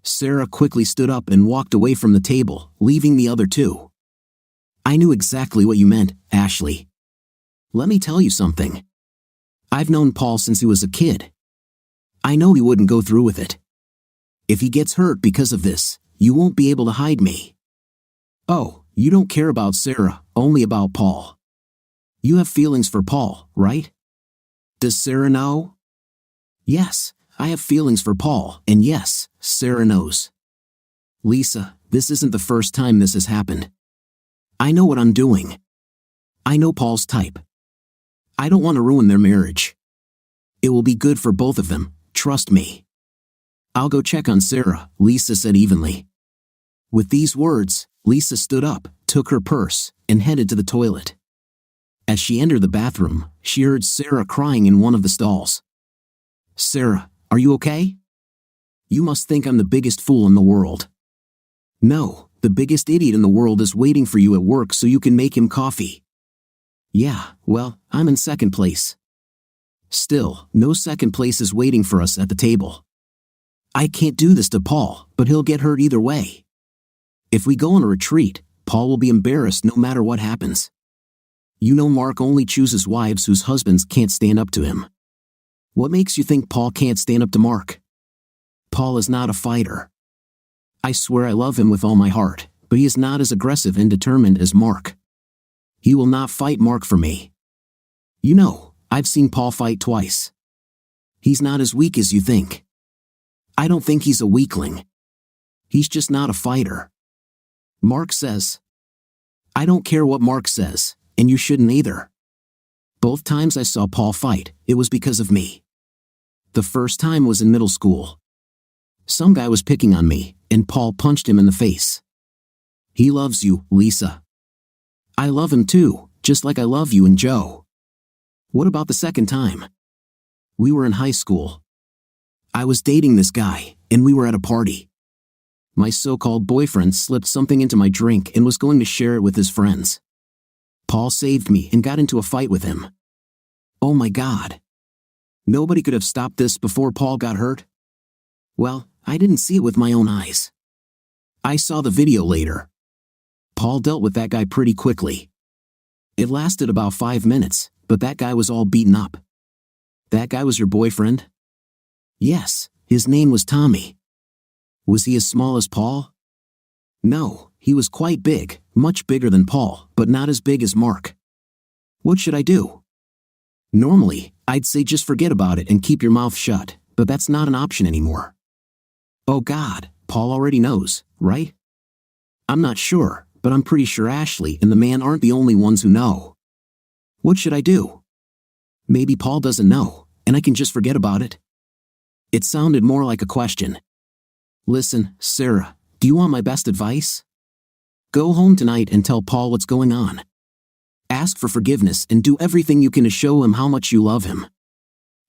Sarah quickly stood up and walked away from the table, leaving the other two. I knew exactly what you meant, Ashley. Let me tell you something. I've known Paul since he was a kid. I know he wouldn't go through with it. If he gets hurt because of this, you won't be able to hide me. Oh, you don't care about Sarah, only about Paul. You have feelings for Paul, right? Does Sarah know? Yes, I have feelings for Paul, and yes, Sarah knows. Lisa, this isn't the first time this has happened. I know what I'm doing. I know Paul's type. I don't want to ruin their marriage. It will be good for both of them, trust me. I'll go check on Sarah, Lisa said evenly. With these words, Lisa stood up, took her purse, and headed to the toilet. As she entered the bathroom, she heard Sarah crying in one of the stalls. Sarah, are you okay? You must think I'm the biggest fool in the world. No, the biggest idiot in the world is waiting for you at work so you can make him coffee. Yeah, well, I'm in second place. Still, no second place is waiting for us at the table. I can't do this to Paul, but he'll get hurt either way. If we go on a retreat, Paul will be embarrassed no matter what happens. You know Mark only chooses wives whose husbands can't stand up to him. What makes you think Paul can't stand up to Mark? Paul is not a fighter. I swear I love him with all my heart, but he is not as aggressive and determined as Mark. He will not fight Mark for me. You know, I've seen Paul fight twice. He's not as weak as you think. I don't think he's a weakling. He's just not a fighter. Mark says. I don't care what Mark says, and you shouldn't either. Both times I saw Paul fight, it was because of me. The first time was in middle school. Some guy was picking on me, and Paul punched him in the face. He loves you, Lisa. I love him too, just like I love you and Joe. What about the second time? We were in high school. I was dating this guy, and we were at a party. My so-called boyfriend slipped something into my drink and was going to share it with his friends. Paul saved me and got into a fight with him. Oh my God. Nobody could have stopped this before Paul got hurt? Well, I didn't see it with my own eyes. I saw the video later. Paul dealt with that guy pretty quickly. It lasted about 5 minutes, but that guy was all beaten up. That guy was your boyfriend? Yes, his name was Tommy. Was he as small as Paul? No, he was quite big, much bigger than Paul, but not as big as Mark. What should I do? Normally, I'd say just forget about it and keep your mouth shut, but that's not an option anymore. Oh God, Paul already knows, right? I'm not sure, but I'm pretty sure Ashley and the man aren't the only ones who know. What should I do? Maybe Paul doesn't know, and I can just forget about it. It sounded more like a question. Listen, Sarah, do you want my best advice? Go home tonight and tell Paul what's going on. Ask for forgiveness and do everything you can to show him how much you love him.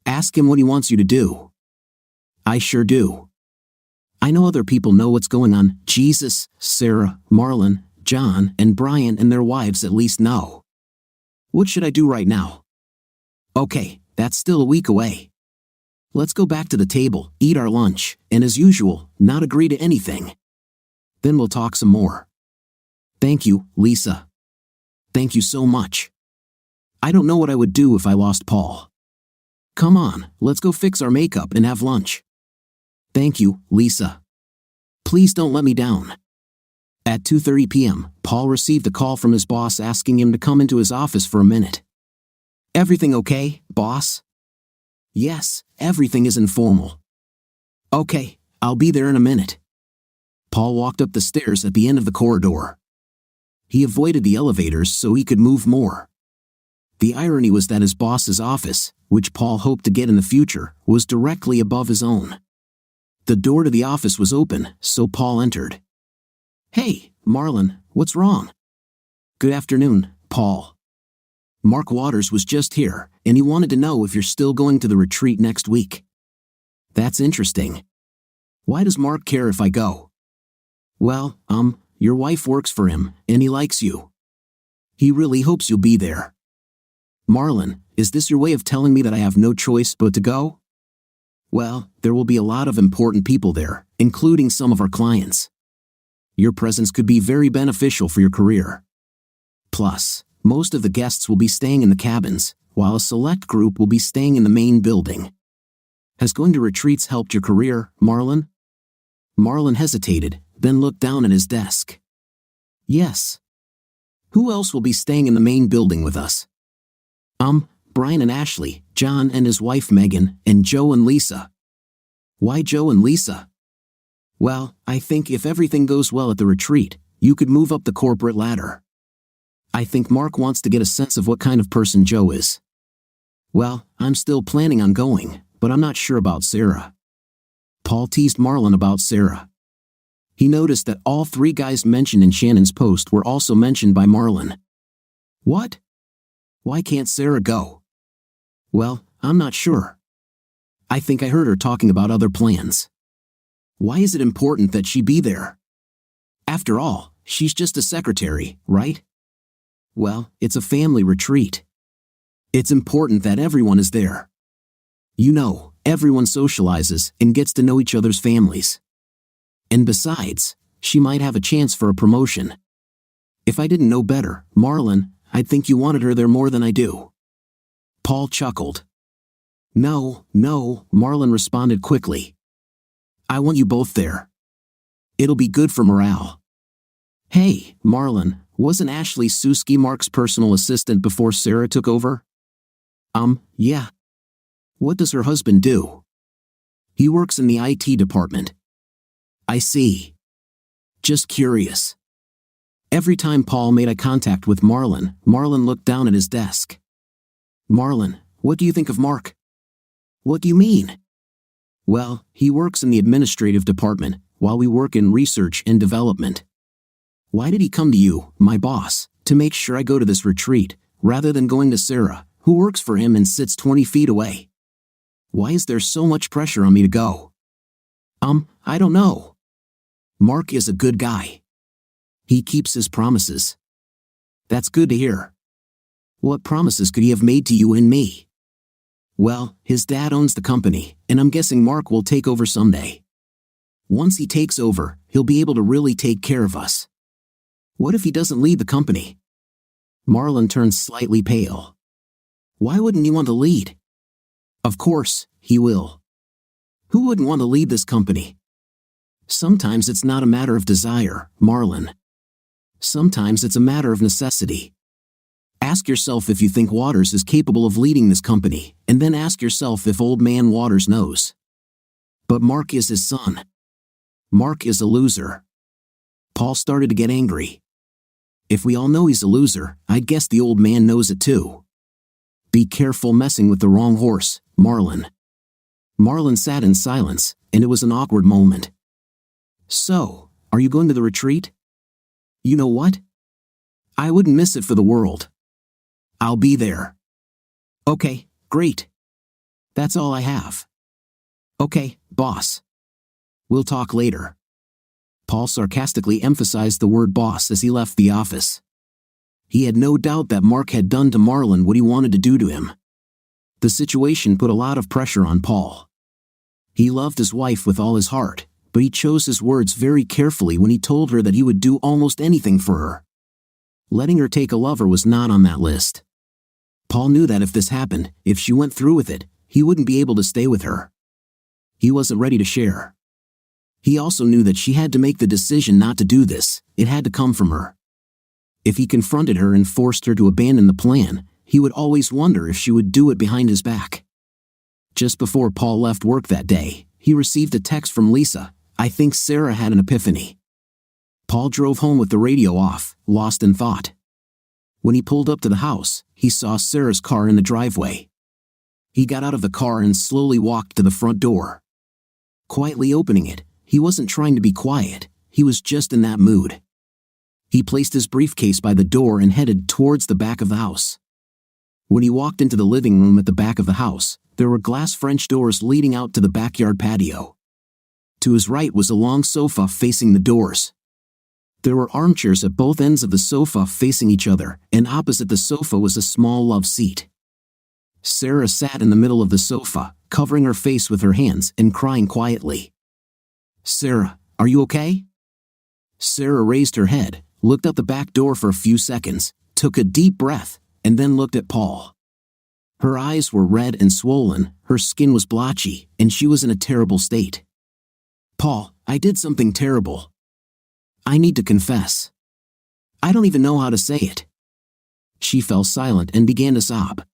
Ask him what he wants you to do. I sure do. I know other people know what's going on. Jesus, Sarah, Marlon, John, and Brian and their wives at least know. What should I do right now? Okay, that's still a week away. Let's go back to the table, eat our lunch, and as usual, not agree to anything. Then we'll talk some more. Thank you, Lisa. Thank you so much. I don't know what I would do if I lost Paul. Come on, let's go fix our makeup and have lunch. Thank you, Lisa. Please don't let me down. At 2:30 p.m., Paul received a call from his boss asking him to come into his office for a minute. Everything okay, boss? Yes, everything is informal. Okay, I'll be there in a minute. Paul walked up the stairs at the end of the corridor. He avoided the elevators so he could move more. The irony was that his boss's office, which Paul hoped to get in the future, was directly above his own. The door to the office was open, so Paul entered. Hey, Marlon, what's wrong? Good afternoon, Paul. Mark Waters was just here, and he wanted to know if you're still going to the retreat next week. That's interesting. Why does Mark care if I go? Well, your wife works for him, and he likes you. He really hopes you'll be there. Marlon, is this your way of telling me that I have no choice but to go? Well, there will be a lot of important people there, including some of our clients. Your presence could be very beneficial for your career. Plus, most of the guests will be staying in the cabins, while a select group will be staying in the main building. Has going to retreats helped your career, Marlon? Marlon hesitated, then looked down at his desk. Yes. Who else will be staying in the main building with us? Brian and Ashley, John and his wife Megan, and Joe and Lisa. Why Joe and Lisa? Well, I think if everything goes well at the retreat, you could move up the corporate ladder. I think Mark wants to get a sense of what kind of person Joe is. Well, I'm still planning on going, but I'm not sure about Sarah. Paul teased Marlon about Sarah. He noticed that all 3 guys mentioned in Shannon's post were also mentioned by Marlon. What? Why can't Sarah go? Well, I'm not sure. I think I heard her talking about other plans. Why is it important that she be there? After all, she's just a secretary, right? Well, it's a family retreat. It's important that everyone is there. You know, everyone socializes and gets to know each other's families. And besides, she might have a chance for a promotion. If I didn't know better, Marlon, I'd think you wanted her there more than I do. Paul chuckled. No, Marlon responded quickly. I want you both there. It'll be good for morale. Hey, Marlon, wasn't Ashley Suski Mark's personal assistant before Sarah took over? Yeah. What does her husband do? He works in the IT department. I see. Just curious. Every time Paul made eye contact with Marlon, Marlon looked down at his desk. Marlon, what do you think of Mark? What do you mean? Well, he works in the administrative department, while we work in research and development. Why did he come to you, my boss, to make sure I go to this retreat, rather than going to Sarah, who works for him and sits 20 feet away? Why is there so much pressure on me to go? I don't know. Mark is a good guy. He keeps his promises. That's good to hear. What promises could he have made to you and me? Well, his dad owns the company, and I'm guessing Mark will take over someday. Once he takes over, he'll be able to really take care of us. What if he doesn't lead the company? Marlon turned slightly pale. Why wouldn't he want to lead? Of course, he will. Who wouldn't want to lead this company? Sometimes it's not a matter of desire, Marlon. Sometimes it's a matter of necessity. Ask yourself if you think Waters is capable of leading this company, and then ask yourself if old man Waters knows. But Mark is his son. Mark is a loser. Paul started to get angry. If we all know he's a loser, I'd guess the old man knows it too. Be careful messing with the wrong horse, Marlon. Marlon sat in silence, and it was an awkward moment. So, are you going to the retreat? You know what? I wouldn't miss it for the world. I'll be there. Okay, great. That's all I have. Okay, boss. We'll talk later. Paul sarcastically emphasized the word boss as he left the office. He had no doubt that Mark had done to Marlon what he wanted to do to him. The situation put a lot of pressure on Paul. He loved his wife with all his heart, but he chose his words very carefully when he told her that he would do almost anything for her. Letting her take a lover was not on that list. Paul knew that if this happened, if she went through with it, he wouldn't be able to stay with her. He wasn't ready to share. He also knew that she had to make the decision not to do this. It had to come from her. If he confronted her and forced her to abandon the plan, he would always wonder if she would do it behind his back. Just before Paul left work that day, he received a text from Lisa. I think Sarah had an epiphany. Paul drove home with the radio off, lost in thought. When he pulled up to the house, he saw Sarah's car in the driveway. He got out of the car and slowly walked to the front door. Quietly opening it, he wasn't trying to be quiet, he was just in that mood. He placed his briefcase by the door and headed towards the back of the house. When he walked into the living room at the back of the house, there were glass French doors leading out to the backyard patio. To his right was a long sofa facing the doors. There were armchairs at both ends of the sofa facing each other, and opposite the sofa was a small love seat. Sarah sat in the middle of the sofa, covering her face with her hands and crying quietly. "Sarah, are you okay?" Sarah raised her head, looked out the back door for a few seconds, took a deep breath, and then looked at Paul. Her eyes were red and swollen, her skin was blotchy, and she was in a terrible state. "Paul, I did something terrible. I need to confess. I don't even know how to say it." She fell silent and began to sob.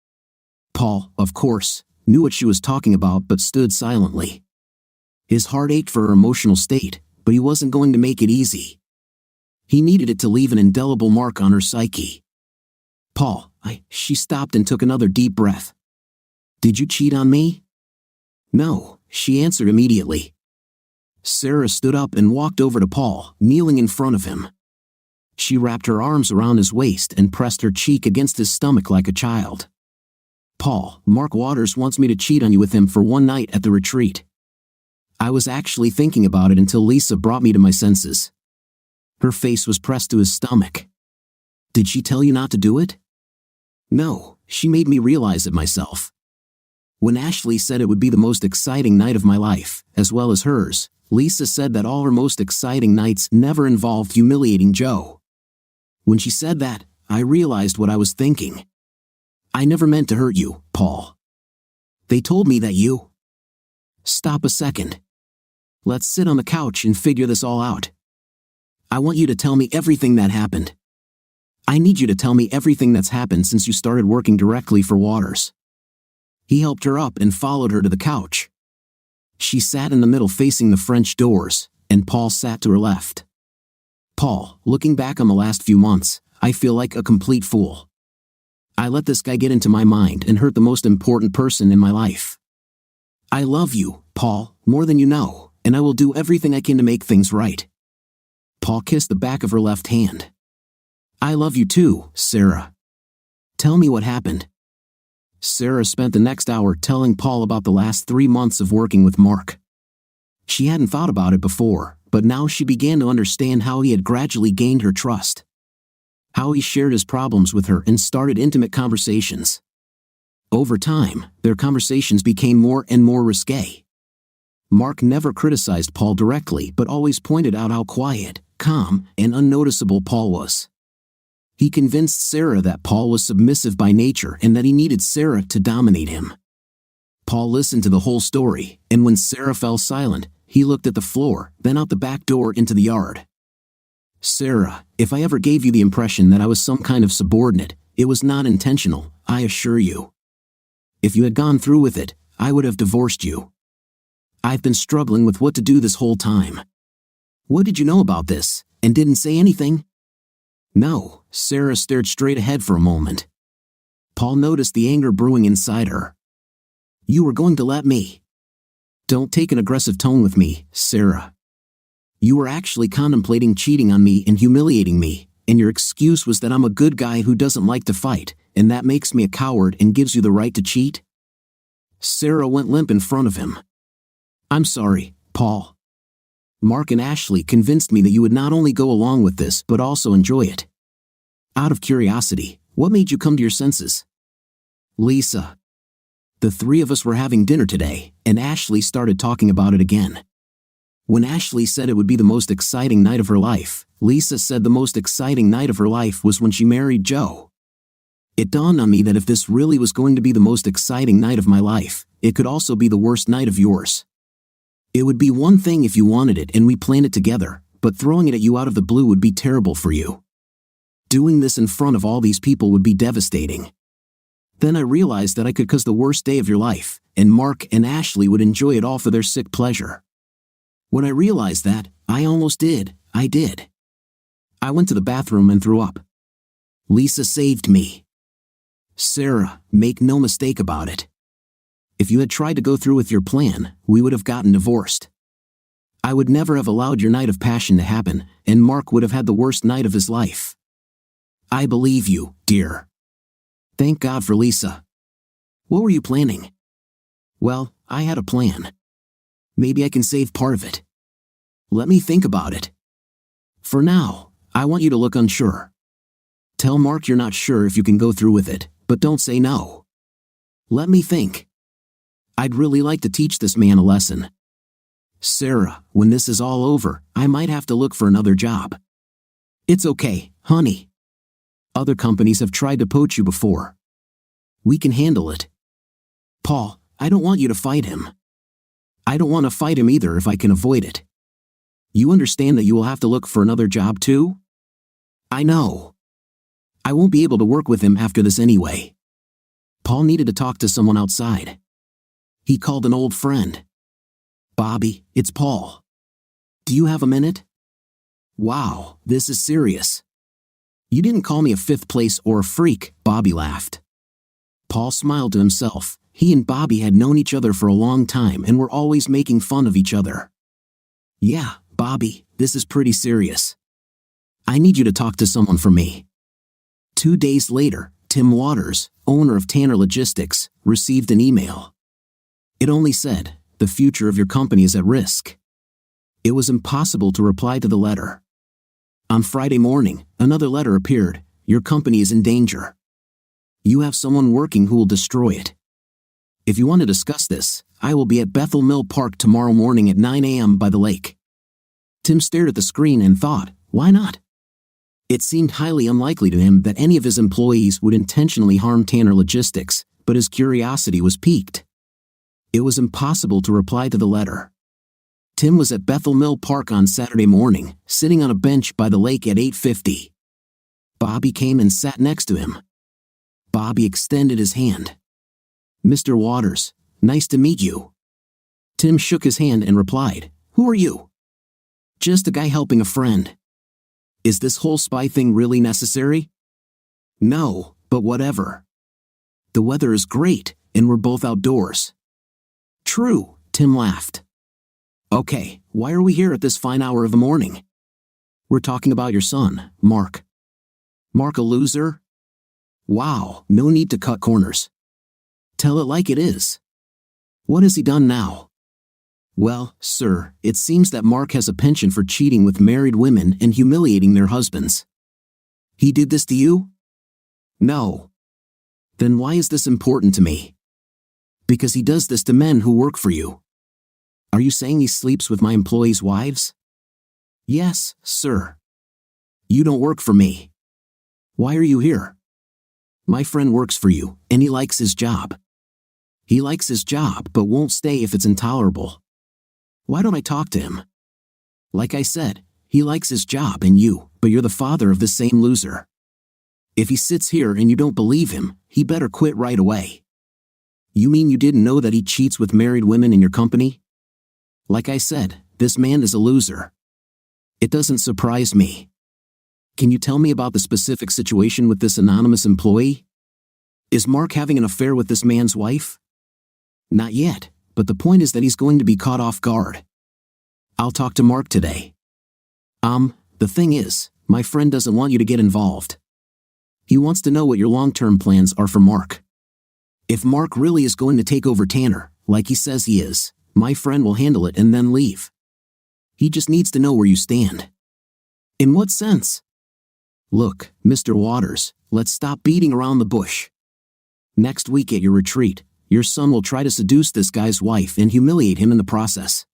Paul, of course, knew what she was talking about but stood silently. His heart ached for her emotional state, but he wasn't going to make it easy. He needed it to leave an indelible mark on her psyche. "Paul, She stopped and took another deep breath. "Did you cheat on me?" "No," she answered immediately. Sarah stood up and walked over to Paul, kneeling in front of him. She wrapped her arms around his waist and pressed her cheek against his stomach like a child. "Paul, Mark Waters wants me to cheat on you with him for one night at the retreat. I was actually thinking about it until Lisa brought me to my senses." Her face was pressed to his stomach. "Did she tell you not to do it?" "No, she made me realize it myself. When Ashley said it would be the most exciting night of my life, as well as hers, Lisa said that all her most exciting nights never involved humiliating Joe. When she said that, I realized what I was thinking. I never meant to hurt you, Paul. They told me that you..." "Stop a second. Let's sit on the couch and figure this all out. I want you to tell me everything that happened. I need you to tell me everything that's happened since you started working directly for Waters." He helped her up and followed her to the couch. She sat in the middle facing the French doors, and Paul sat to her left. "Paul, looking back on the last few months, I feel like a complete fool. I let this guy get into my mind and hurt the most important person in my life. I love you, Paul, more than you know, and I will do everything I can to make things right." Paul kissed the back of her left hand. "I love you too, Sarah. Tell me what happened." Sarah spent the next hour telling Paul about the last 3 months of working with Mark. She hadn't thought about it before, but now she began to understand how he had gradually gained her trust. How he shared his problems with her and started intimate conversations. Over time, their conversations became more and more risque. Mark never criticized Paul directly but always pointed out how quiet, calm, and unnoticeable Paul was. He convinced Sarah that Paul was submissive by nature and that he needed Sarah to dominate him. Paul listened to the whole story, and when Sarah fell silent, he looked at the floor, then out the back door into the yard. "Sarah, if I ever gave you the impression that I was some kind of subordinate, it was not intentional, I assure you. If you had gone through with it, I would have divorced you. I've been struggling with what to do this whole time." "What did you know about this, and didn't say anything?" "No." Sarah stared straight ahead for a moment. Paul noticed the anger brewing inside her. "You were going to let me..." "Don't take an aggressive tone with me, Sarah. You were actually contemplating cheating on me and humiliating me, and your excuse was that I'm a good guy who doesn't like to fight, and that makes me a coward and gives you the right to cheat?" Sarah went limp in front of him. "I'm sorry, Paul. Mark and Ashley convinced me that you would not only go along with this but also enjoy it. Out of curiosity, what made you come to your senses?" "Lisa. The 3 of us were having dinner today, and Ashley started talking about it again. When Ashley said it would be the most exciting night of her life, Lisa said the most exciting night of her life was when she married Joe. It dawned on me that if this really was going to be the most exciting night of my life, it could also be the worst night of yours. It would be one thing if you wanted it and we planned it together, but throwing it at you out of the blue would be terrible for you. Doing this in front of all these people would be devastating. Then I realized that I could cause the worst day of your life, and Mark and Ashley would enjoy it all for their sick pleasure. When I realized that, I almost did. I did. I went to the bathroom and threw up. Lisa saved me. Sarah, make no mistake about it. If you had tried to go through with your plan, we would have gotten divorced. I would never have allowed your night of passion to happen, and Mark would have had the worst night of his life. I believe you, dear. Thank God for Lisa. What were you planning? Well, I had a plan. Maybe I can save part of it. Let me think about it. For now, I want you to look unsure. Tell Mark you're not sure if you can go through with it, but don't say no. Let me think. I'd really like to teach this man a lesson. Sarah, when this is all over, I might have to look for another job. It's okay, honey. Other companies have tried to poach you before. We can handle it. Paul, I don't want you to fight him. I don't want to fight him either if I can avoid it. You understand that you will have to look for another job too? I know. I won't be able to work with him after this anyway. Paul needed to talk to someone outside. He called an old friend. Bobby, it's Paul. Do you have a minute? Wow, this is serious. You didn't call me a fifth place or a freak, Bobby laughed. Paul smiled to himself. He and Bobby had known each other for a long time and were always making fun of each other. Yeah, Bobby, this is pretty serious. I need you to talk to someone for me. 2 days later, Tim Waters, owner of Tanner Logistics, received an email. It only said, "The future of your company is at risk." It was impossible to reply to the letter. On Friday morning, another letter appeared. "Your company is in danger. You have someone working who will destroy it. If you want to discuss this, I will be at Bethel Mill Park tomorrow morning at 9 a.m. by the lake." Tim stared at the screen and thought, why not? It seemed highly unlikely to him that any of his employees would intentionally harm Tanner Logistics, but his curiosity was piqued. It was impossible to reply to the letter. Tim was at Bethel Mill Park on Saturday morning, sitting on a bench by the lake at 8:50. Bobby came and sat next to him. Bobby extended his hand. "Mr. Waters, nice to meet you." Tim shook his hand and replied, "Who are you?" "Just a guy helping a friend." "Is this whole spy thing really necessary?" "No, but whatever. The weather is great, and we're both outdoors." "True," Tim laughed. "Okay, why are we here at this fine hour of the morning?" "We're talking about your son, Mark." "Mark a loser?" "Wow, no need to cut corners. Tell it like it is. What has he done now?" "Well, sir, it seems that Mark has a penchant for cheating with married women and humiliating their husbands." "He did this to you?" "No." "Then why is this important to me?" "Because he does this to men who work for you." "Are you saying he sleeps with my employees' wives?" "Yes, sir." "You don't work for me. Why are you here?" "My friend works for you, and he likes his job." "He likes his job but won't stay if it's intolerable. Why don't I talk to him?" "Like I said, he likes his job and you, but you're the father of the same loser. If he sits here and you don't believe him, he better quit right away." "You mean you didn't know that he cheats with married women in your company?" "Like I said, this man is a loser." "It doesn't surprise me. Can you tell me about the specific situation with this anonymous employee? Is Mark having an affair with this man's wife?" "Not yet, but the point is that he's going to be caught off guard." "I'll talk to Mark today." The thing is, my friend doesn't want you to get involved. He wants to know what your long-term plans are for Mark. If Mark really is going to take over Tanner, like he says he is, my friend will handle it and then leave. He just needs to know where you stand." "In what sense?" "Look, Mr. Waters, let's stop beating around the bush. Next week at your retreat, your son will try to seduce this guy's wife and humiliate him in the process.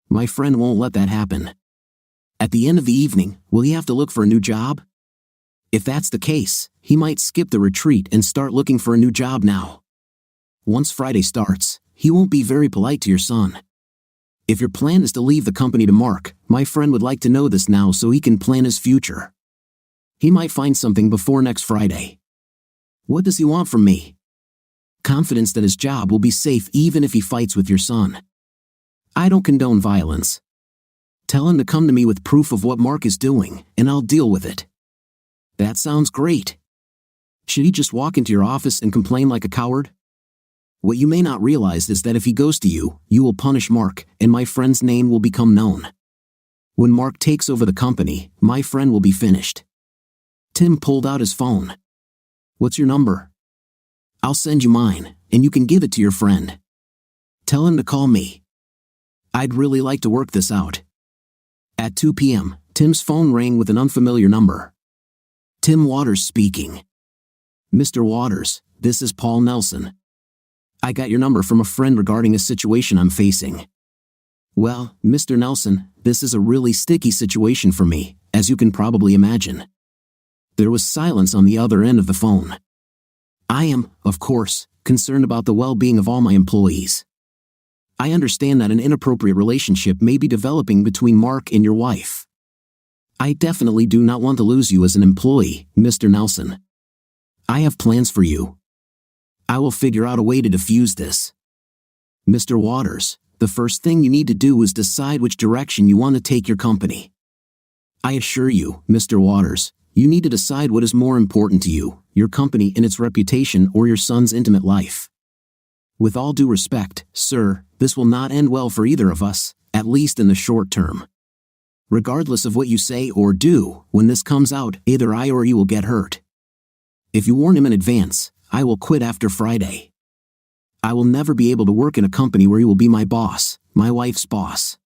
My friend won't let that happen. At the end of the evening, will he have to look for a new job? If that's the case, he might skip the retreat and start looking for a new job now. Once Friday starts, he won't be very polite to your son. If your plan is to leave the company to Mark, my friend would like to know this now so he can plan his future. He might find something before next Friday. What does he want from me? Confidence that his job will be safe even if he fights with your son. I don't condone violence. Tell him to come to me with proof of what Mark is doing, and I'll deal with it." "That sounds great. Should he just walk into your office and complain like a coward? What you may not realize is that if he goes to you, you will punish Mark, and my friend's name will become known. When Mark takes over the company, my friend will be finished." Tim pulled out his phone. "What's your number?" I'll send you mine, and you can give it to your friend. Tell him to call me. I'd really like to work this out. At 2 p.m., Tim's phone rang with an unfamiliar number. Tim Waters speaking. Mr. Waters, this is Paul Nelson. I got your number from a friend regarding a situation I'm facing. Well, Mr. Nelson, this is a really sticky situation for me, as you can probably imagine. There was silence on the other end of the phone. I am, of course, concerned about the well-being of all my employees. I understand that an inappropriate relationship may be developing between Mark and your wife. I definitely do not want to lose you as an employee, Mr. Nelson. I have plans for you. I will figure out a way to diffuse this. Mr. Waters, the first thing you need to do is decide which direction you want to take your company. I assure you, Mr. Waters, you need to decide what is more important to you, your company and its reputation or your son's intimate life. With all due respect, sir, this will not end well for either of us, at least in the short term. Regardless of what you say or do, when this comes out, either I or you will get hurt. If you warn him in advance, I will quit after Friday. I will never be able to work in a company where you will be my boss, my wife's boss.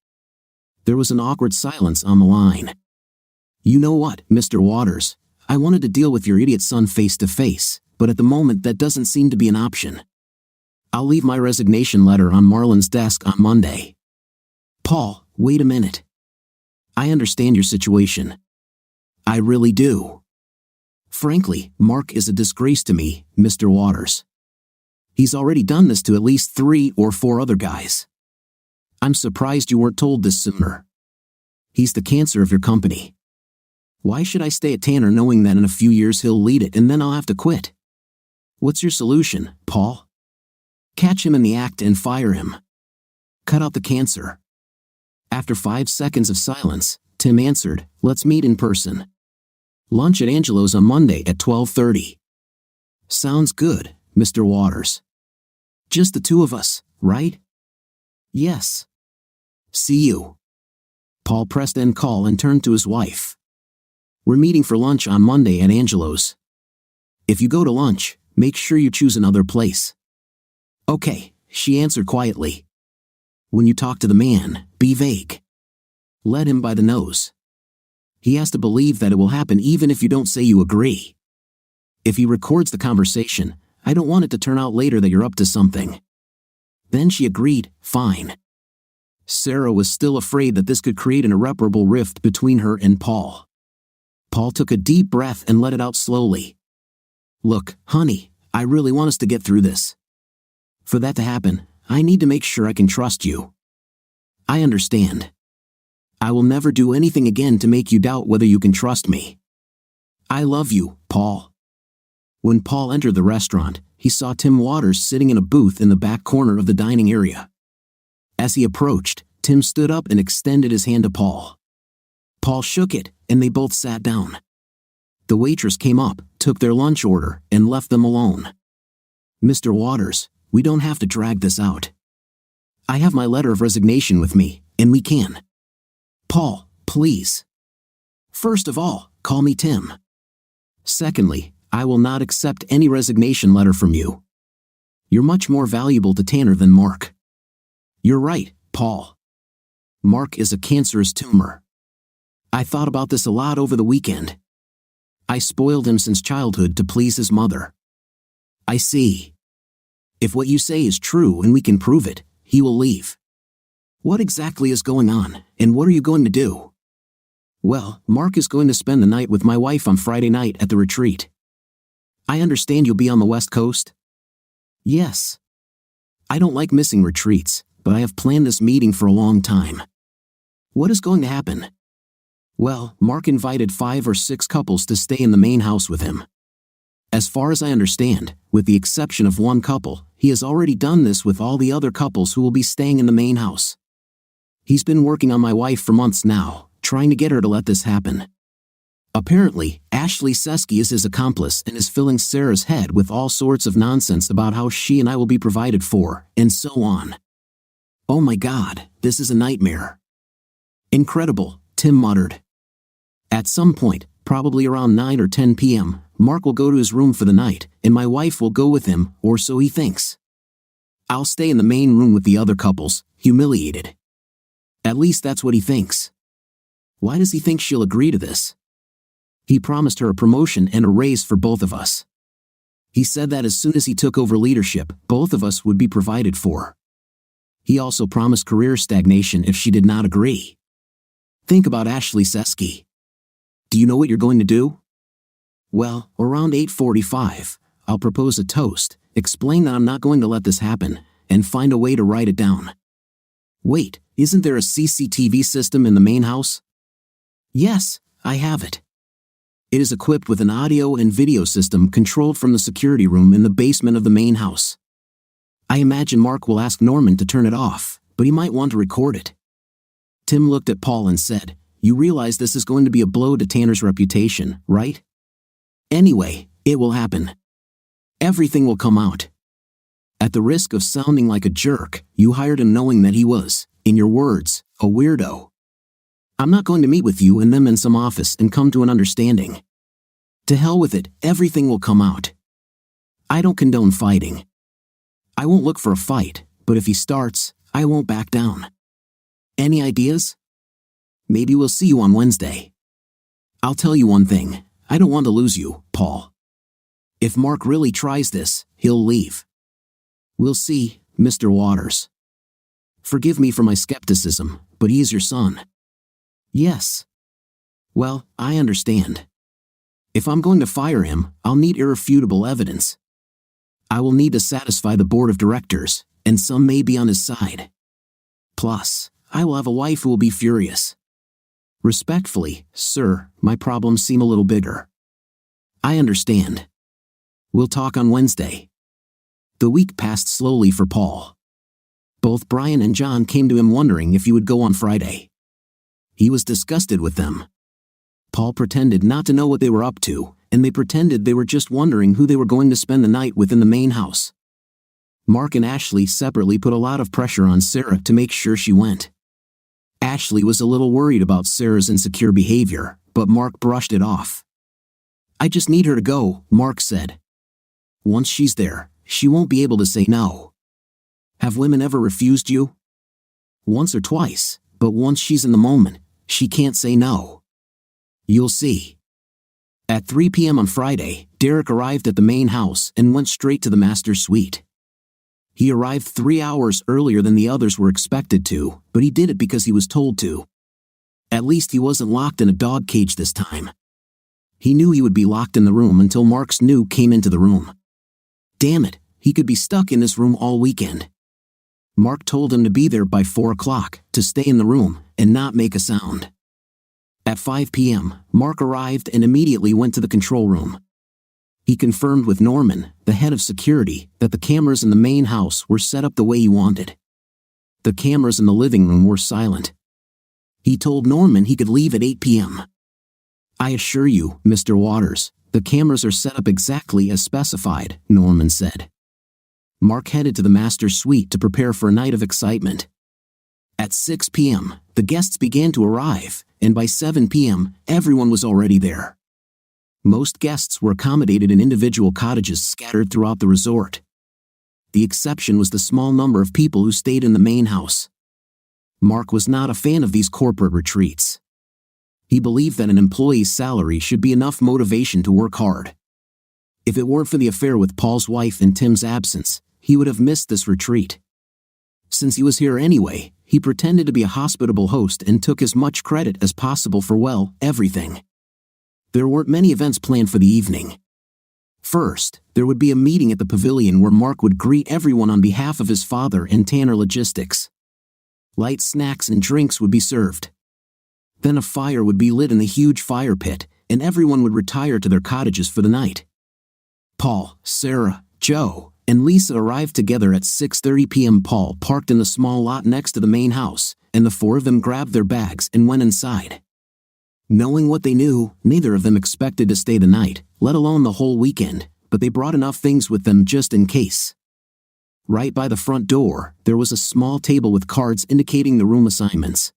There was an awkward silence on the line. You know what, Mr. Waters, I wanted to deal with your idiot son face to face, but at the moment that doesn't seem to be an option. I'll leave my resignation letter on Marlon's desk on Monday. Paul, wait a minute. I understand your situation. I really do. Frankly, Mark is a disgrace to me, Mr. Waters. He's already done this to at least 3 or 4 other guys. I'm surprised you weren't told this sooner. He's the cancer of your company. Why should I stay at Tanner knowing that in a few years he'll lead it and then I'll have to quit? What's your solution, Paul? Catch him in the act and fire him. Cut out the cancer. After 5 seconds of silence, Tim answered, let's meet in person. Lunch at Angelo's on Monday at 12:30. Sounds good, Mr. Waters. Just the 2 of us, right? Yes. See you. Paul pressed end call and turned to his wife. We're meeting for lunch on Monday at Angelo's. If you go to lunch, make sure you choose another place. Okay, she answered quietly. When you talk to the man, be vague. Let him by the nose. He has to believe that it will happen even if you don't say you agree. If he records the conversation, I don't want it to turn out later that you're up to something. Then she agreed, fine. Sarah was still afraid that this could create an irreparable rift between her and Paul. Paul took a deep breath and let it out slowly. Look, honey, I really want us to get through this. For that to happen, I need to make sure I can trust you. I understand. I will never do anything again to make you doubt whether you can trust me. I love you, Paul. When Paul entered the restaurant, he saw Tim Waters sitting in a booth in the back corner of the dining area. As he approached, Tim stood up and extended his hand to Paul. Paul shook it, and they both sat down. The waitress came up, took their lunch order, and left them alone. Mr. Waters, we don't have to drag this out. I have my letter of resignation with me, and we can. Paul, please. First of all, call me Tim. Secondly, I will not accept any resignation letter from you. You're much more valuable to Tanner than Mark. You're right, Paul. Mark is a cancerous tumor. I thought about this a lot over the weekend. I spoiled him since childhood to please his mother. I see. If what you say is true and we can prove it, he will leave. What exactly is going on, and what are you going to do? Well, Mark is going to spend the night with my wife on Friday night at the retreat. I understand you'll be on the West Coast? Yes. I don't like missing retreats, but I have planned this meeting for a long time. What is going to happen? Well, Mark invited 5 or 6 couples to stay in the main house with him. As far as I understand, with the exception of one couple, he has already done this with all the other couples who will be staying in the main house. He's been working on my wife for months now, trying to get her to let this happen. Apparently, Ashley Seski is his accomplice and is filling Sarah's head with all sorts of nonsense about how she and I will be provided for, and so on. Oh my God, this is a nightmare. Incredible, Tim muttered. At some point, probably around 9 or 10 p.m., Mark will go to his room for the night, and my wife will go with him, or so he thinks. I'll stay in the main room with the other couples, humiliated. At least that's what he thinks. Why does he think she'll agree to this? He promised her a promotion and a raise for both of us. He said that as soon as he took over leadership, both of us would be provided for. He also promised career stagnation if she did not agree. Think about Ashley Seski. Do you know what you're going to do? Well, around 8:45, I'll propose a toast, explain that I'm not going to let this happen, and find a way to write it down. Wait, isn't there a CCTV system in the main house? Yes, I have it. It is equipped with an audio and video system controlled from the security room in the basement of the main house. I imagine Mark will ask Norman to turn it off, but he might want to record it. Tim looked at Paul and said, "You realize this is going to be a blow to Tanner's reputation, right? Anyway, it will happen. Everything will come out. At the risk of sounding like a jerk, you hired him knowing that he was, in your words, a weirdo. I'm not going to meet with you and them in some office and come to an understanding. To hell with it, everything will come out. I don't condone fighting. I won't look for a fight, but if he starts, I won't back down. Any ideas? Maybe we'll see you on Wednesday. I'll tell you one thing, I don't want to lose you, Paul. If Mark really tries this, he'll leave. We'll see, Mr. Waters. Forgive me for my skepticism, but he is your son." "Yes." "Well, I understand. If I'm going to fire him, I'll need irrefutable evidence. I will need to satisfy the board of directors, and some may be on his side. Plus, I will have a wife who will be furious. Respectfully, sir, my problems seem a little bigger." "I understand. We'll talk on Wednesday." The week passed slowly for Paul. Both Brian and John came to him wondering if he would go on Friday. He was disgusted with them. Paul pretended not to know what they were up to, and they pretended they were just wondering who they were going to spend the night with in the main house. Mark and Ashley separately put a lot of pressure on Sarah to make sure she went. Ashley was a little worried about Sarah's insecure behavior, but Mark brushed it off. "I just need her to go," Mark said. "Once she's there, she won't be able to say no. Have women ever refused you?" "Once or twice, but once she's in the moment, she can't say no. You'll see." At 3 p.m. on Friday, Derek arrived at the main house and went straight to the master's suite. He arrived 3 hours earlier than the others were expected to, but he did it because he was told to. At least he wasn't locked in a dog cage this time. He knew he would be locked in the room until Mark's new came into the room. Damn it, he could be stuck in this room all weekend. Mark told him to be there by 4 o'clock, to stay in the room, and not make a sound. At 5 p.m., Mark arrived and immediately went to the control room. He confirmed with Norman, the head of security, that the cameras in the main house were set up the way he wanted. The cameras in the living room were silent. He told Norman he could leave at 8 p.m. "I assure you, Mr. Waters, the cameras are set up exactly as specified," Norman said. Mark headed to the master's suite to prepare for a night of excitement. At 6 p.m., the guests began to arrive, and by 7 p.m., everyone was already there. Most guests were accommodated in individual cottages scattered throughout the resort. The exception was the small number of people who stayed in the main house. Mark was not a fan of these corporate retreats. He believed that an employee's salary should be enough motivation to work hard. If it weren't for the affair with Paul's wife in Tim's absence, he would have missed this retreat. Since he was here anyway, he pretended to be a hospitable host and took as much credit as possible for, well, everything. There weren't many events planned for the evening. First, there would be a meeting at the pavilion where Mark would greet everyone on behalf of his father and Tanner Logistics. Light snacks and drinks would be served. Then a fire would be lit in the huge fire pit, and everyone would retire to their cottages for the night. Paul, Sarah, Joe, and Lisa arrived together at 6:30 p.m. Paul parked in the small lot next to the main house, and the four of them grabbed their bags and went inside. Knowing what they knew, neither of them expected to stay the night, let alone the whole weekend, but they brought enough things with them just in case. Right by the front door, there was a small table with cards indicating the room assignments.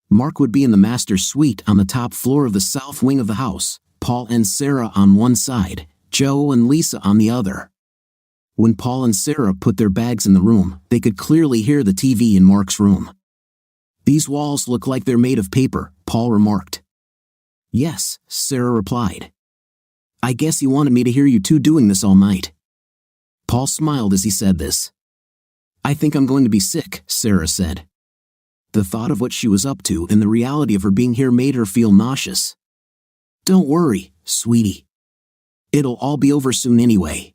Mark would be in the master's suite on the top floor of the south wing of the house, Paul and Sarah on one side, Joe and Lisa on the other. When Paul and Sarah put their bags in the room, they could clearly hear the TV in Mark's room. "These walls look like they're made of paper," Paul remarked. "Yes," Sarah replied. "I guess he wanted me to hear you two doing this all night." Paul smiled as he said this. "I think I'm going to be sick," Sarah said. The thought of what she was up to and the reality of her being here made her feel nauseous. "Don't worry, sweetie. It'll all be over soon anyway."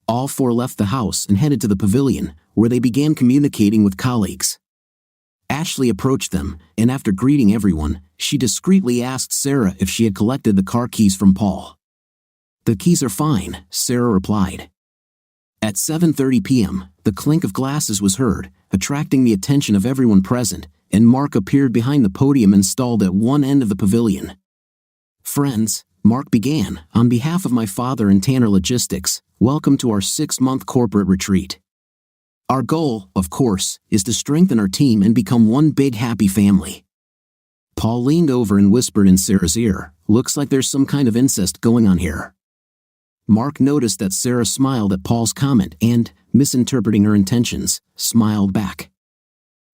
All four left the house and headed to the pavilion, where they began communicating with colleagues. Ashley approached them, and after greeting everyone, she discreetly asked Sarah if she had collected the car keys from Paul. "The keys are fine," Sarah replied. At 7:30 p.m., the clink of glasses was heard, attracting the attention of everyone present, and Mark appeared behind the podium installed at one end of the pavilion. "Friends," Mark began, "on behalf of my father and Tanner Logistics, welcome to our 6-month corporate retreat. Our goal, of course, is to strengthen our team and become one big happy family." Paul leaned over and whispered in Sarah's ear, "Looks like there's some kind of incest going on here." Mark noticed that Sarah smiled at Paul's comment and, misinterpreting her intentions, smiled back.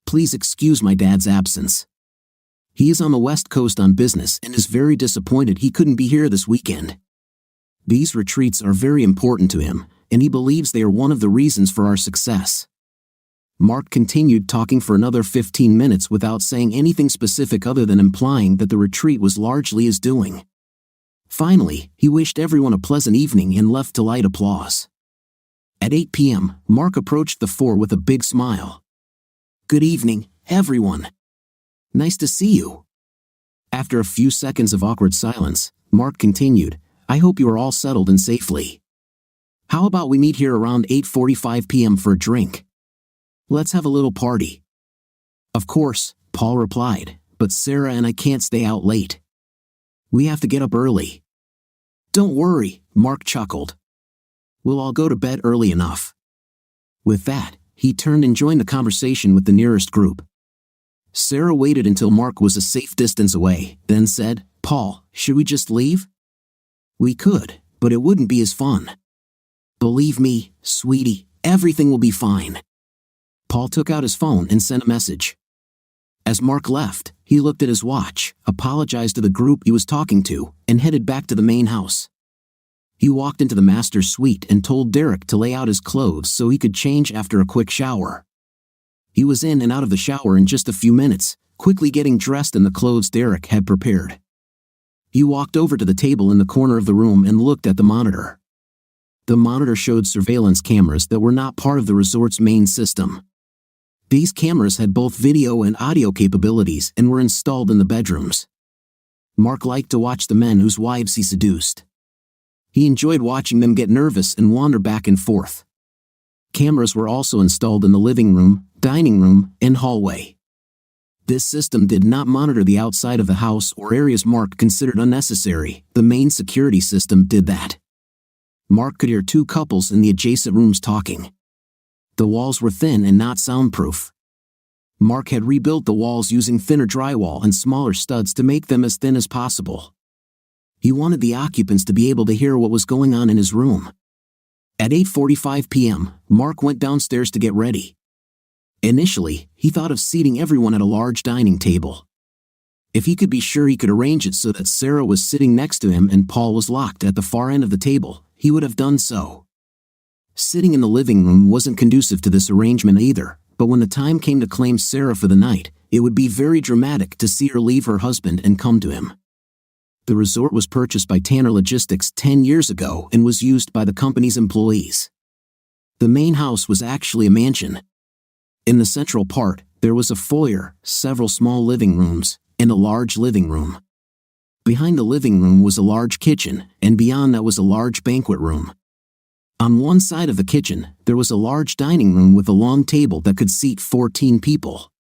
"Please excuse my dad's absence. He is on the West Coast on business and is very disappointed he couldn't be here this weekend. These retreats are very important to him, and he believes they are one of the reasons for our success." Mark continued talking for another 15 minutes without saying anything specific other than implying that the retreat was largely his doing. Finally, he wished everyone a pleasant evening and left to light applause. At 8 p.m., Mark approached the four with a big smile. "Good evening, everyone. Nice to see you." After a few seconds of awkward silence, Mark continued, "I hope you are all settled and safely. How about we meet here around 8:45 p.m. for a drink? Let's have a little party." "Of course," Paul replied, "but Sarah and I can't stay out late. We have to get up early." "Don't worry," Mark chuckled. "We'll all go to bed early enough." With that, he turned and joined the conversation with the nearest group. Sarah waited until Mark was a safe distance away, then said, "Paul, should we just leave?" "We could, but it wouldn't be as fun." "Believe me, sweetie, everything will be fine." Paul took out his phone and sent a message. As Mark left, he looked at his watch, apologized to the group he was talking to, and headed back to the main house. He walked into the master's suite and told Derek to lay out his clothes so he could change after a quick shower. He was in and out of the shower in just a few minutes, quickly getting dressed in the clothes Derek had prepared. He walked over to the table in the corner of the room and looked at the monitor. The monitor showed surveillance cameras that were not part of the resort's main system. These cameras had both video and audio capabilities and were installed in the bedrooms. Mark liked to watch the men whose wives he seduced. He enjoyed watching them get nervous and wander back and forth. Cameras were also installed in the living room, dining room, and hallway. This system did not monitor the outside of the house or areas Mark considered unnecessary. The main security system did that. Mark could hear two couples in the adjacent rooms talking. The walls were thin and not soundproof. Mark had rebuilt the walls using thinner drywall and smaller studs to make them as thin as possible. He wanted the occupants to be able to hear what was going on in his room. At 8:45 p.m., Mark went downstairs to get ready. Initially, he thought of seating everyone at a large dining table. If he could be sure he could arrange it so that Sarah was sitting next to him and Paul was locked at the far end of the table, he would have done so. Sitting in the living room wasn't conducive to this arrangement either, but when the time came to claim Sarah for the night, it would be very dramatic to see her leave her husband and come to him. The resort was purchased by Tanner Logistics 10 years ago and was used by the company's employees. The main house was actually a mansion. In the central part, there was a foyer, several small living rooms, and a large living room. Behind the living room was a large kitchen, and beyond that was a large banquet room. On one side of the kitchen, there was a large dining room with a long table that could seat 14 people.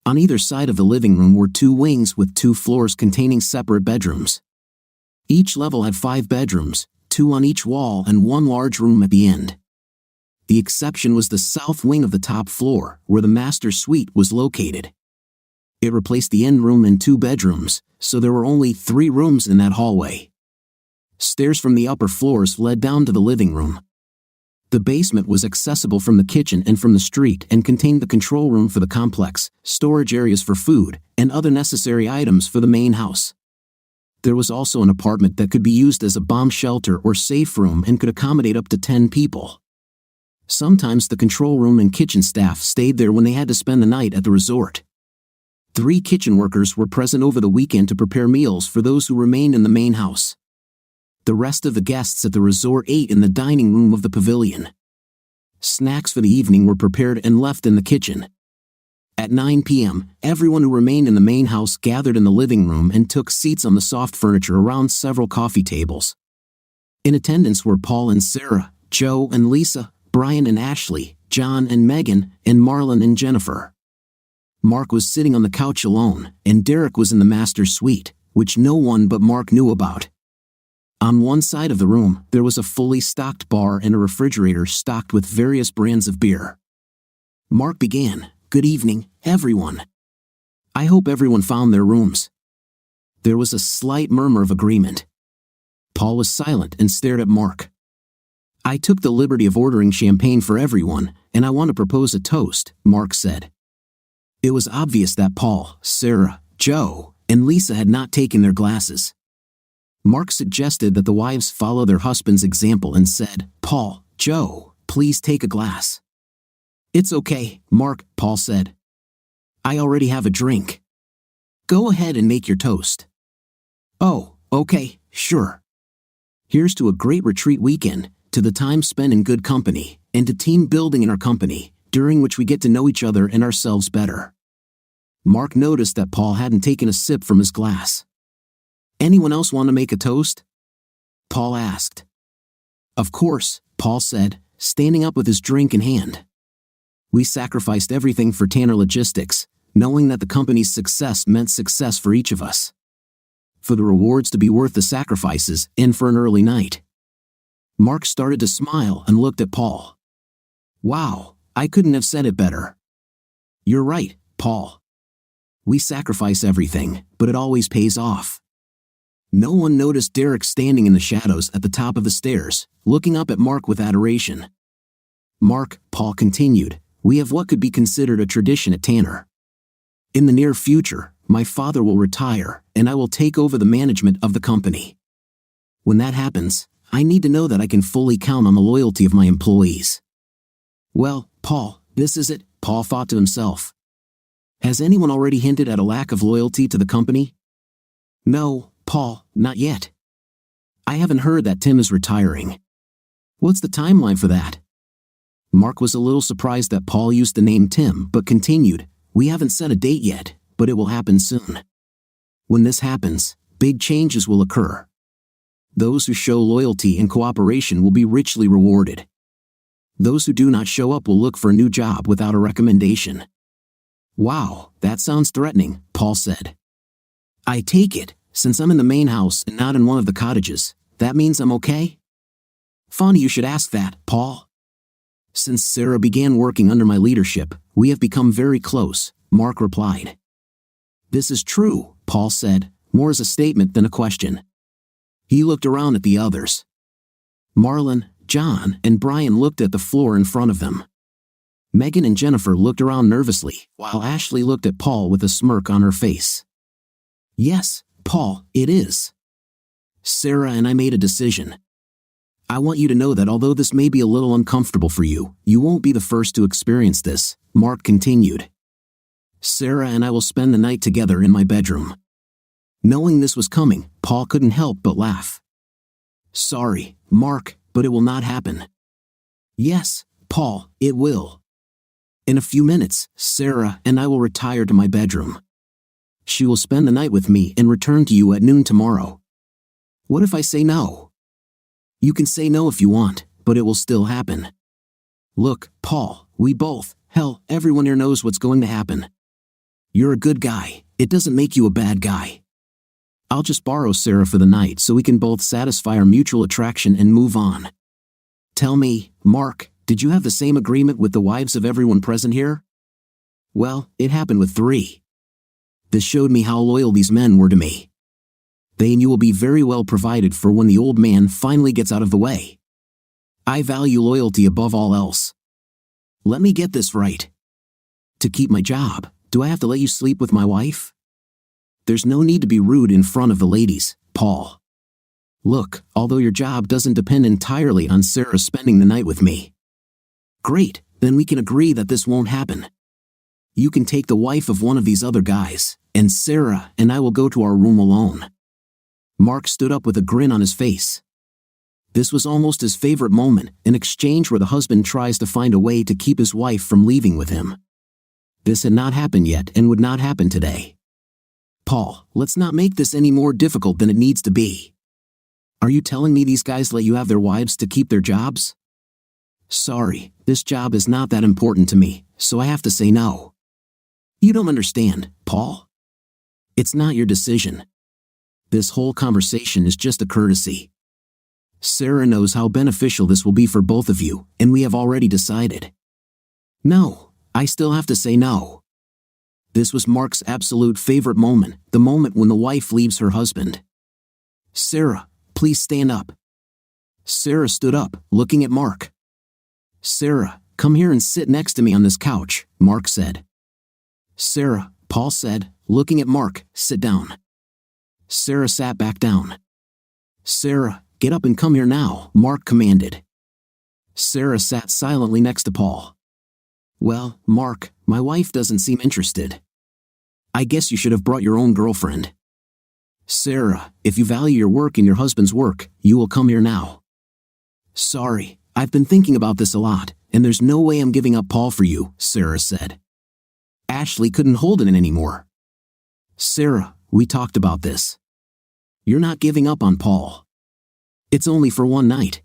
On either side of the living room were two wings with 2 floors containing separate bedrooms. Each level had 5 bedrooms, 2 on each wall and 1 large room at the end. The exception was the south wing of the top floor, where the master suite was located. It replaced the end room and 2 bedrooms, so there were only 3 rooms in that hallway. Stairs from the upper floors led down to the living room. The basement was accessible from the kitchen and from the street and contained the control room for the complex, storage areas for food, and other necessary items for the main house. There was also an apartment that could be used as a bomb shelter or safe room and could accommodate up to 10 people. Sometimes the control room and kitchen staff stayed there when they had to spend the night at the resort. 3 kitchen workers were present over the weekend to prepare meals for those who remained in the main house. The rest of the guests at the resort ate in the dining room of the pavilion. Snacks for the evening were prepared and left in the kitchen. At 9 p.m., everyone who remained in the main house gathered in the living room and took seats on the soft furniture around several coffee tables. In attendance were Paul and Sarah, Joe and Lisa, Brian and Ashley, John and Megan, and Marlon and Jennifer. Mark was sitting on the couch alone, and Derek was in the master suite, which no one but Mark knew about. On one side of the room, there was a fully stocked bar and a refrigerator stocked with various brands of beer. Mark began, "Good evening, everyone. I hope everyone found their rooms." There was a slight murmur of agreement. Paul was silent and stared at Mark. "I took the liberty of ordering champagne for everyone, and I want to propose a toast," Mark said. It was obvious that Paul, Sarah, Joe, and Lisa had not taken their glasses. Mark suggested that the wives follow their husband's example and said, "Paul, Joe, please take a glass." "It's okay, Mark," Paul said. "I already have a drink." "Go ahead and make your toast." "Oh, okay, sure. Here's to a great retreat weekend, to the time spent in good company, and to team building in our company, during which we get to know each other and ourselves better." Mark noticed that Paul hadn't taken a sip from his glass. "Anyone else want to make a toast?" Paul asked. "Of course," Paul said, standing up with his drink in hand. "We sacrificed everything for Tanner Logistics, knowing that the company's success meant success for each of us. For the rewards to be worth the sacrifices, and for an early night." Mark started to smile and looked at Paul. "Wow, I couldn't have said it better." "You're right, Paul. We sacrifice everything, but it always pays off." No one noticed Derek standing in the shadows at the top of the stairs, looking up at Mark with adoration. "Mark," Paul continued, "we have what could be considered a tradition at Tanner. In the near future, my father will retire, and I will take over the management of the company. When that happens, I need to know that I can fully count on the loyalty of my employees." "Well, Paul, this is it," Paul thought to himself. "Has anyone already hinted at a lack of loyalty to the company?" "No, Paul, not yet. I haven't heard that Tim is retiring. What's the timeline for that?" Mark was a little surprised that Paul used the name Tim, but continued, "We haven't set a date yet, but it will happen soon. When this happens, big changes will occur. Those who show loyalty and cooperation will be richly rewarded. Those who do not show up will look for a new job without a recommendation." "Wow, that sounds threatening," Paul said. "I take it, since I'm in the main house and not in one of the cottages, that means I'm okay?" "Funny you should ask that, Paul. Since Sarah began working under my leadership, we have become very close," Mark replied. "This is true," Paul said, more as a statement than a question. He looked around at the others. Marlon, John, and Brian looked at the floor in front of them. Megan and Jennifer looked around nervously, while Ashley looked at Paul with a smirk on her face. "Yes, Paul, it is. Sarah and I made a decision. I want you to know that although this may be a little uncomfortable for you, you won't be the first to experience this," Mark continued. "Sarah and I will spend the night together in my bedroom." Knowing this was coming, Paul couldn't help but laugh. "Sorry, Mark, but it will not happen." "Yes, Paul, it will. In a few minutes, Sarah and I will retire to my bedroom. She will spend the night with me and return to you at noon tomorrow. What if I say no?" "You can say no if you want, but it will still happen. Look, Paul, we both, hell, everyone here knows what's going to happen. You're a good guy, it doesn't make you a bad guy. I'll just borrow Sarah for the night so we can both satisfy our mutual attraction and move on. Tell me, Mark, did you have the same agreement with the wives of everyone present here?" "Well, it happened with 3. This showed me how loyal these men were to me. They and you will be very well provided for when the old man finally gets out of the way. I value loyalty above all else. Let me get this right. To keep my job, do I have to let you sleep with my wife? There's no need to be rude in front of the ladies, Paul. Look, although your job doesn't depend entirely on Sarah spending the night with me. Great, then we can agree that this won't happen. You can take the wife of one of these other guys, and Sarah and I will go to our room alone. Mark stood up with a grin on his face. This was almost his favorite moment, an exchange where the husband tries to find a way to keep his wife from leaving with him. This had not happened yet and would not happen today. Paul, let's not make this any more difficult than it needs to be. Are you telling me these guys let you have their wives to keep their jobs? Sorry, this job is not that important to me, so I have to say no. You don't understand, Paul. It's not your decision. This whole conversation is just a courtesy. Sarah knows how beneficial this will be for both of you, and we have already decided. No, I still have to say no. This was Mark's absolute favorite moment, the moment when the wife leaves her husband. Sarah, please stand up. Sarah stood up, looking at Mark. Sarah, come here and sit next to me on this couch, Mark said. Sarah, Paul said, looking at Mark, sit down. Sarah sat back down. Sarah, get up and come here now, Mark commanded. Sarah sat silently next to Paul. Well, Mark, my wife doesn't seem interested. I guess you should have brought your own girlfriend. Sarah, if you value your work and your husband's work, you will come here now. Sorry, I've been thinking about this a lot, and there's no way I'm giving up Paul for you, Sarah said. Ashley couldn't hold it in anymore. Sarah, we talked about this. You're not giving up on Paul. It's only for one night.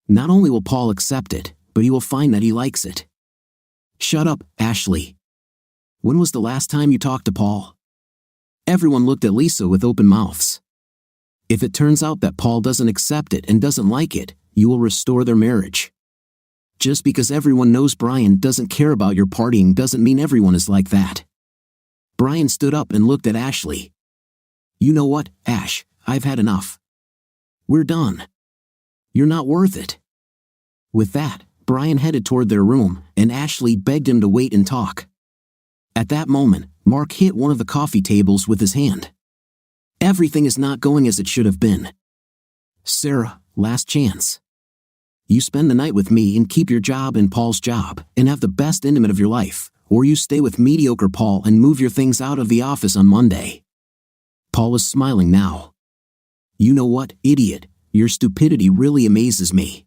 Not only will Paul accept it, but he will find that he likes it. Shut up, Ashley. When was the last time you talked to Paul? Everyone looked at Lisa with open mouths. If it turns out that Paul doesn't accept it and doesn't like it, you will restore their marriage. Just because everyone knows Brian doesn't care about your partying doesn't mean everyone is like that. Brian stood up and looked at Ashley. You know what, Ash, I've had enough. We're done. You're not worth it. With that, Brian headed toward their room, and Ashley begged him to wait and talk. At that moment, Mark hit one of the coffee tables with his hand. Everything is not going as it should have been. Sarah, last chance. You spend the night with me and keep your job and Paul's job, and have the best intimate of your life, or you stay with mediocre Paul and move your things out of the office on Monday. Paul was smiling now. You know what, idiot, your stupidity really amazes me.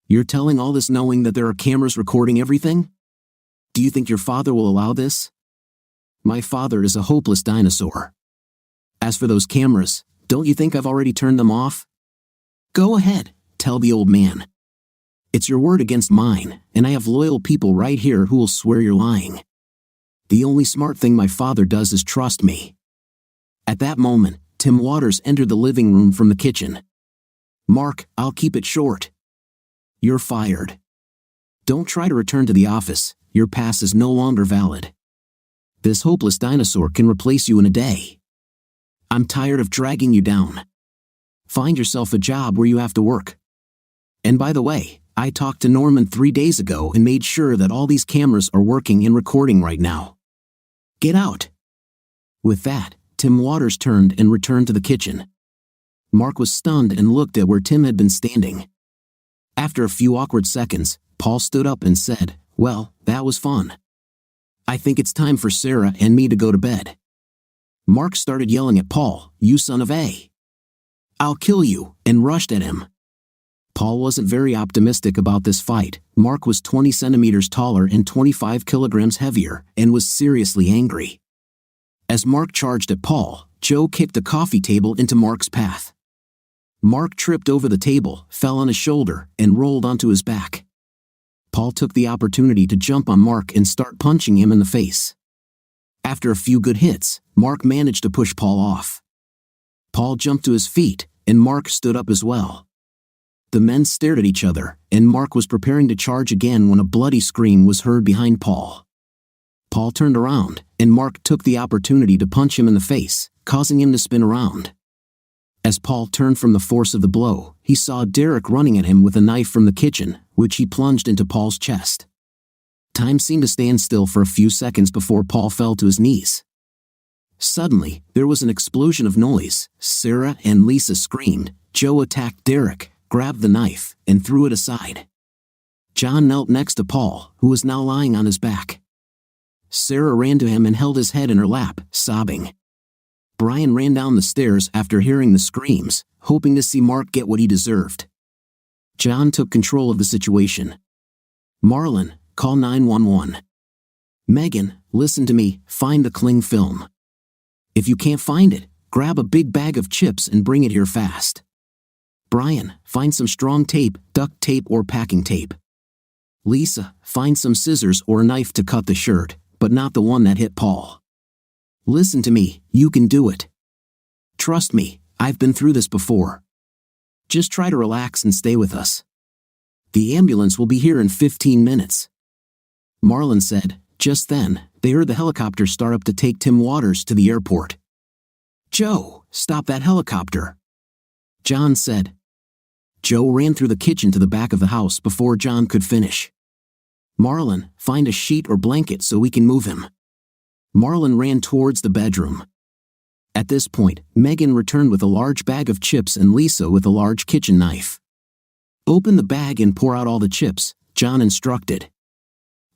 You're telling all this knowing that there are cameras recording everything? Do you think your father will allow this? My father is a hopeless dinosaur. As for those cameras, don't you think I've already turned them off? Go ahead, tell the old man. It's your word against mine, and I have loyal people right here who will swear you're lying. The only smart thing my father does is trust me. At that moment, Tim Waters entered the living room from the kitchen. Mark, I'll keep it short. You're fired. Don't try to return to the office, your pass is no longer valid. This hopeless dinosaur can replace you in a day. I'm tired of dragging you down. Find yourself a job where you have to work. And by the way, I talked to Norman 3 days ago and made sure that all these cameras are working and recording right now. Get out. With that, Tim Waters turned and returned to the kitchen. Mark was stunned and looked at where Tim had been standing. After a few awkward seconds, Paul stood up and said, Well, that was fun. I think it's time for Sarah and me to go to bed. Mark started yelling at Paul, You son of a. I'll kill you, and rushed at him. Paul wasn't very optimistic about this fight. Mark was 20 centimeters taller and 25 kilograms heavier, and was seriously angry. As Mark charged at Paul, Joe kicked a coffee table into Mark's path. Mark tripped over the table, fell on his shoulder, and rolled onto his back. Paul took the opportunity to jump on Mark and start punching him in the face. After a few good hits, Mark managed to push Paul off. Paul jumped to his feet, and Mark stood up as well. The men stared at each other, and Mark was preparing to charge again when a bloody scream was heard behind Paul. Paul turned around, and Mark took the opportunity to punch him in the face, causing him to spin around. As Paul turned from the force of the blow, he saw Derek running at him with a knife from the kitchen, which he plunged into Paul's chest. Time seemed to stand still for a few seconds before Paul fell to his knees. Suddenly, there was an explosion of noise. Sarah and Lisa screamed. Joe attacked Derek, grabbed the knife, and threw it aside. John knelt next to Paul, who was now lying on his back. Sarah ran to him and held his head in her lap, sobbing. Brian ran down the stairs after hearing the screams, hoping to see Mark get what he deserved. John took control of the situation. "Marlon, call 911. Megan, listen to me, find the cling film. If you can't find it, grab a big bag of chips and bring it here fast. Brian, find some strong tape, duct tape or packing tape. Lisa, find some scissors or a knife to cut the shirt, but not the one that hit Paul. Listen to me, you can do it. Trust me, I've been through this before. Just try to relax and stay with us. The ambulance will be here in 15 minutes. Marlon said. Just then, they heard the helicopter start up to take Tim Waters to the airport. Joe, stop that helicopter. John said. Joe ran through the kitchen to the back of the house before John could finish. Marlon, find a sheet or blanket so we can move him. Marlon ran towards the bedroom. At this point, Megan returned with a large bag of chips and Lisa with a large kitchen knife. Open the bag and pour out all the chips, John instructed.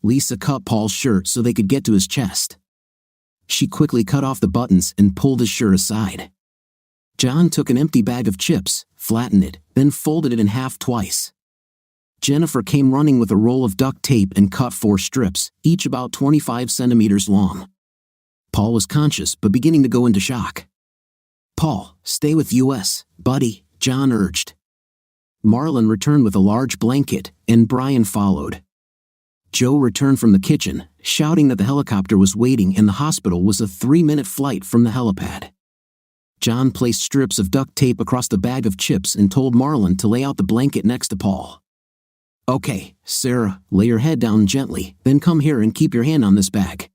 Lisa cut Paul's shirt so they could get to his chest. She quickly cut off the buttons and pulled his shirt aside. John took an empty bag of chips, flattened it, then folded it in half twice. Jennifer came running with a roll of duct tape and cut 4 strips, each about 25 centimeters long. Paul was conscious but beginning to go into shock. Paul, stay with us, buddy, John urged. Marlon returned with a large blanket, and Brian followed. Joe returned from the kitchen, shouting that the helicopter was waiting and the hospital was a 3-minute flight from the helipad. John placed strips of duct tape across the bag of chips and told Marlon to lay out the blanket next to Paul. Okay, Sarah, lay your head down gently, then come here and keep your hand on this bag.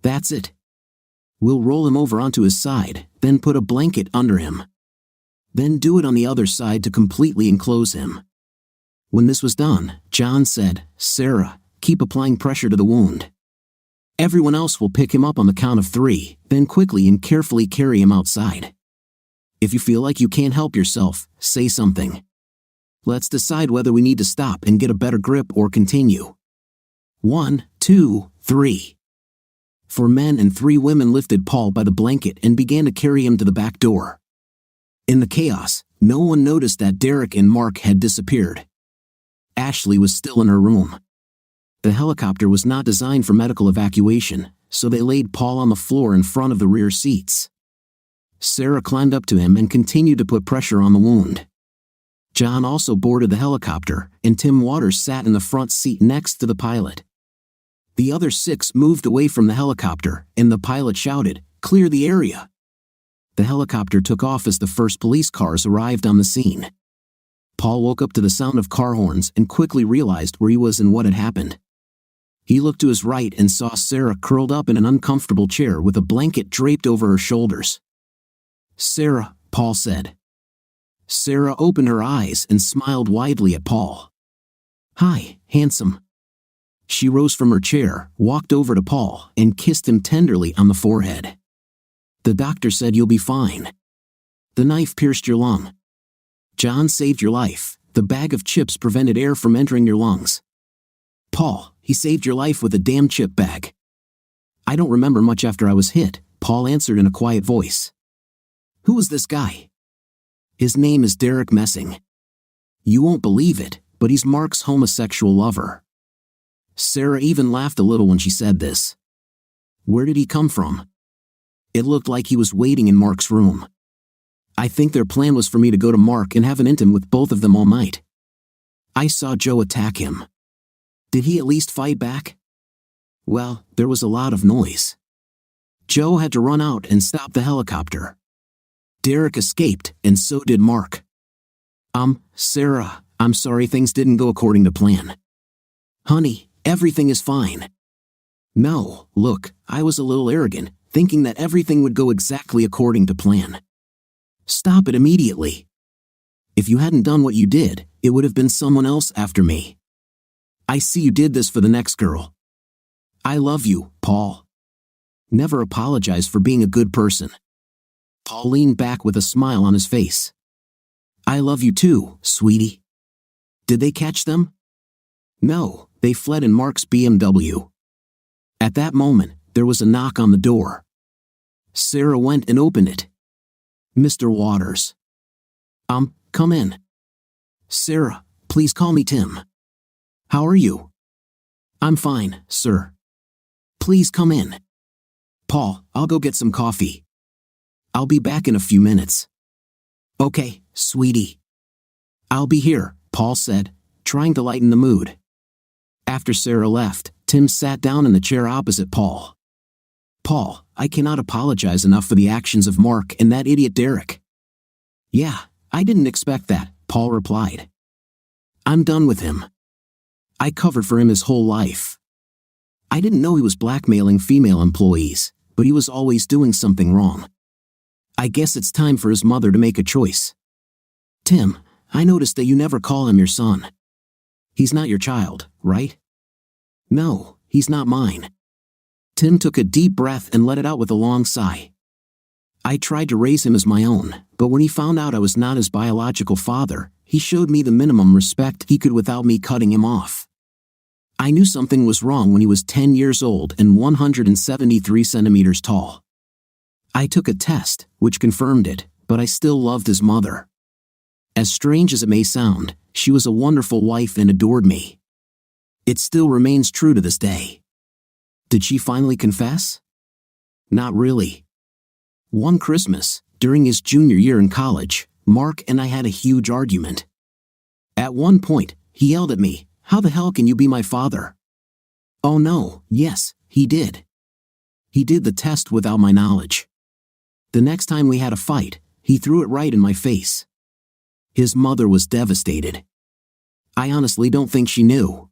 That's it. We'll roll him over onto his side, then put a blanket under him. Then do it on the other side to completely enclose him. When this was done, John said, Sarah, keep applying pressure to the wound. Everyone else will pick him up on the count of 3, then quickly and carefully carry him outside. If you feel like you can't help yourself, say something. Let's decide whether we need to stop and get a better grip or continue. 1, 2, 3. 4 men and 3 women lifted Paul by the blanket and began to carry him to the back door. In the chaos, no one noticed that Derek and Mark had disappeared. Ashley was still in her room. The helicopter was not designed for medical evacuation, so they laid Paul on the floor in front of the rear seats. Sarah climbed up to him and continued to put pressure on the wound. John also boarded the helicopter, and Tim Waters sat in the front seat next to the pilot. The other 6 moved away from the helicopter, and the pilot shouted, "Clear the area." The helicopter took off as the first police cars arrived on the scene. Paul woke up to the sound of car horns and quickly realized where he was and what had happened. He looked to his right and saw Sarah curled up in an uncomfortable chair with a blanket draped over her shoulders. "Sarah," Paul said. Sarah opened her eyes and smiled widely at Paul. "Hi, handsome." She rose from her chair, walked over to Paul, and kissed him tenderly on the forehead. "The doctor said you'll be fine. The knife pierced your lung. John saved your life. The bag of chips prevented air from entering your lungs. Paul, he saved your life with a damn chip bag." "I don't remember much after I was hit," Paul answered in a quiet voice. "Who was this guy?" "His name is Derek Messing. You won't believe it, but he's Mark's homosexual lover." Sarah even laughed a little when she said this. "Where did he come from?" "It looked like he was waiting in Mark's room. I think their plan was for me to go to Mark and have an intim with both of them all night. I saw Joe attack him. Did he at least fight back?" "Well, there was a lot of noise. Joe had to run out and stop the helicopter. Derek escaped, and so did Mark. Sarah, I'm sorry things didn't go according to plan. Honey, everything is fine. No, look, I was a little arrogant, thinking that everything would go exactly according to plan. Stop it immediately. If you hadn't done what you did, it would have been someone else after me. I see you did this for the next girl. I love you, Paul. Never apologize for being a good person. Paul leaned back with a smile on his face. I love you too, sweetie. Did they catch them? No, they fled in Mark's BMW. At that moment, there was a knock on the door. Sarah went and opened it. Mr. Waters. Come in. Sarah, please call me Tim. How are you? I'm fine, sir. Please come in. Paul, I'll go get some coffee. I'll be back in a few minutes. Okay, sweetie. I'll be here, Paul said, trying to lighten the mood. After Sarah left, Tim sat down in the chair opposite Paul. Paul, I cannot apologize enough for the actions of Mark and that idiot Derek. Yeah, I didn't expect that, Paul replied. I'm done with him. I covered for him his whole life. I didn't know he was blackmailing female employees, but he was always doing something wrong. I guess it's time for his mother to make a choice. Tim, I noticed that you never call him your son. He's not your child, right? No, he's not mine. Tim took a deep breath and let it out with a long sigh. I tried to raise him as my own, but when he found out I was not his biological father, he showed me the minimum respect he could without me cutting him off. I knew something was wrong when he was 10 years old and 173 centimeters tall. I took a test, which confirmed it, but I still loved his mother. As strange as it may sound, she was a wonderful wife and adored me. It still remains true to this day. Did she finally confess? Not really. One Christmas, during his junior year in college, Mark and I had a huge argument. At one point, he yelled at me, "How the hell can you be my father?" Oh no, yes, he did. He did the test without my knowledge. The next time we had a fight, he threw it right in my face. His mother was devastated. I honestly don't think she knew.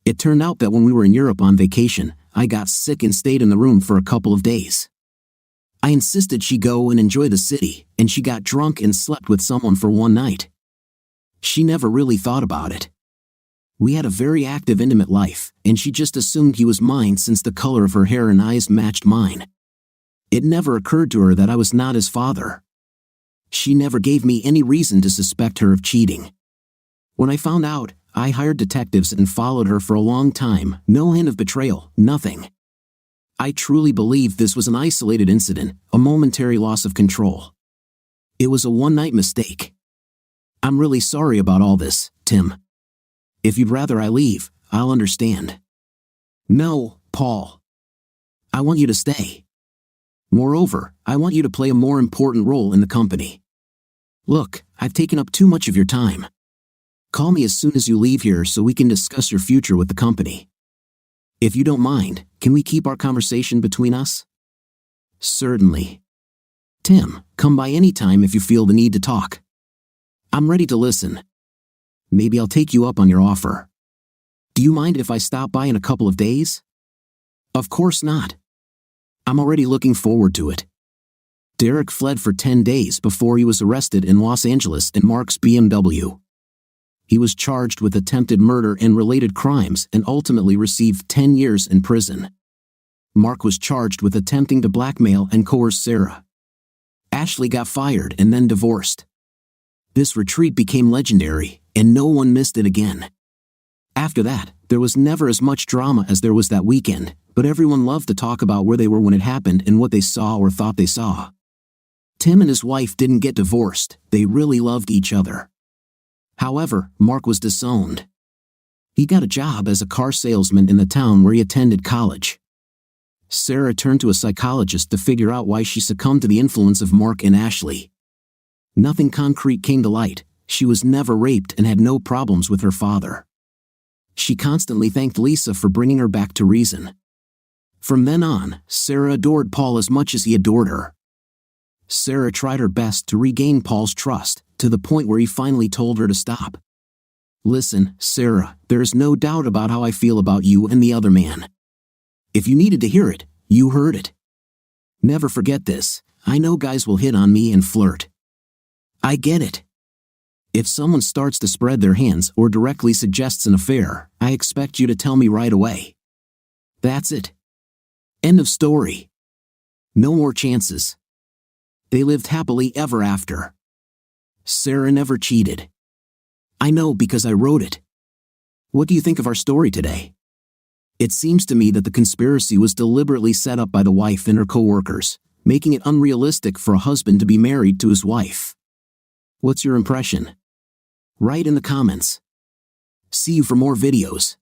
It turned out that when we were in Europe on vacation, I got sick and stayed in the room for a couple of days. I insisted she go and enjoy the city, and she got drunk and slept with someone for one night. She never really thought about it. We had a very active, intimate life, and she just assumed he was mine since the color of her hair and eyes matched mine. It never occurred to her that I was not his father. She never gave me any reason to suspect her of cheating. When I found out, I hired detectives and followed her for a long time, no hint of betrayal, nothing. I truly believe this was an isolated incident, a momentary loss of control. It was a one-night mistake. I'm really sorry about all this, Tim. If you'd rather I leave, I'll understand. No, Paul. I want you to stay. Moreover, I want you to play a more important role in the company. Look, I've taken up too much of your time. Call me as soon as you leave here so we can discuss your future with the company. If you don't mind, can we keep our conversation between us? Certainly. Tim, come by any time if you feel the need to talk. I'm ready to listen. Maybe I'll take you up on your offer. Do you mind if I stop by in a couple of days? Of course not. I'm already looking forward to it. Derek fled for 10 days before he was arrested in Los Angeles in Mark's BMW. He was charged with attempted murder and related crimes and ultimately received 10 years in prison. Mark was charged with attempting to blackmail and coerce Sarah. Ashley got fired and then divorced. This retreat became legendary, and no one missed it again. After that, there was never as much drama as there was that weekend, but everyone loved to talk about where they were when it happened and what they saw or thought they saw. Tim and his wife didn't get divorced, they really loved each other. However, Mark was disowned. He got a job as a car salesman in the town where he attended college. Sarah turned to a psychologist to figure out why she succumbed to the influence of Mark and Ashley. Nothing concrete came to light. She was never raped and had no problems with her father. She constantly thanked Lisa for bringing her back to reason. From then on, Sarah adored Paul as much as he adored her. Sarah tried her best to regain Paul's trust, to the point where he finally told her to stop. Listen, Sarah, there is no doubt about how I feel about you and the other man. If you needed to hear it, you heard it. Never forget this. I know guys will hit on me and flirt. I get it. If someone starts to spread their hands or directly suggests an affair, I expect you to tell me right away. That's it. End of story. No more chances. They lived happily ever after. Sarah never cheated. I know because I wrote it. What do you think of our story today? It seems to me that the conspiracy was deliberately set up by the wife and her co-workers, making it unrealistic for a husband to be married to his wife. What's your impression? Write in the comments. See you for more videos.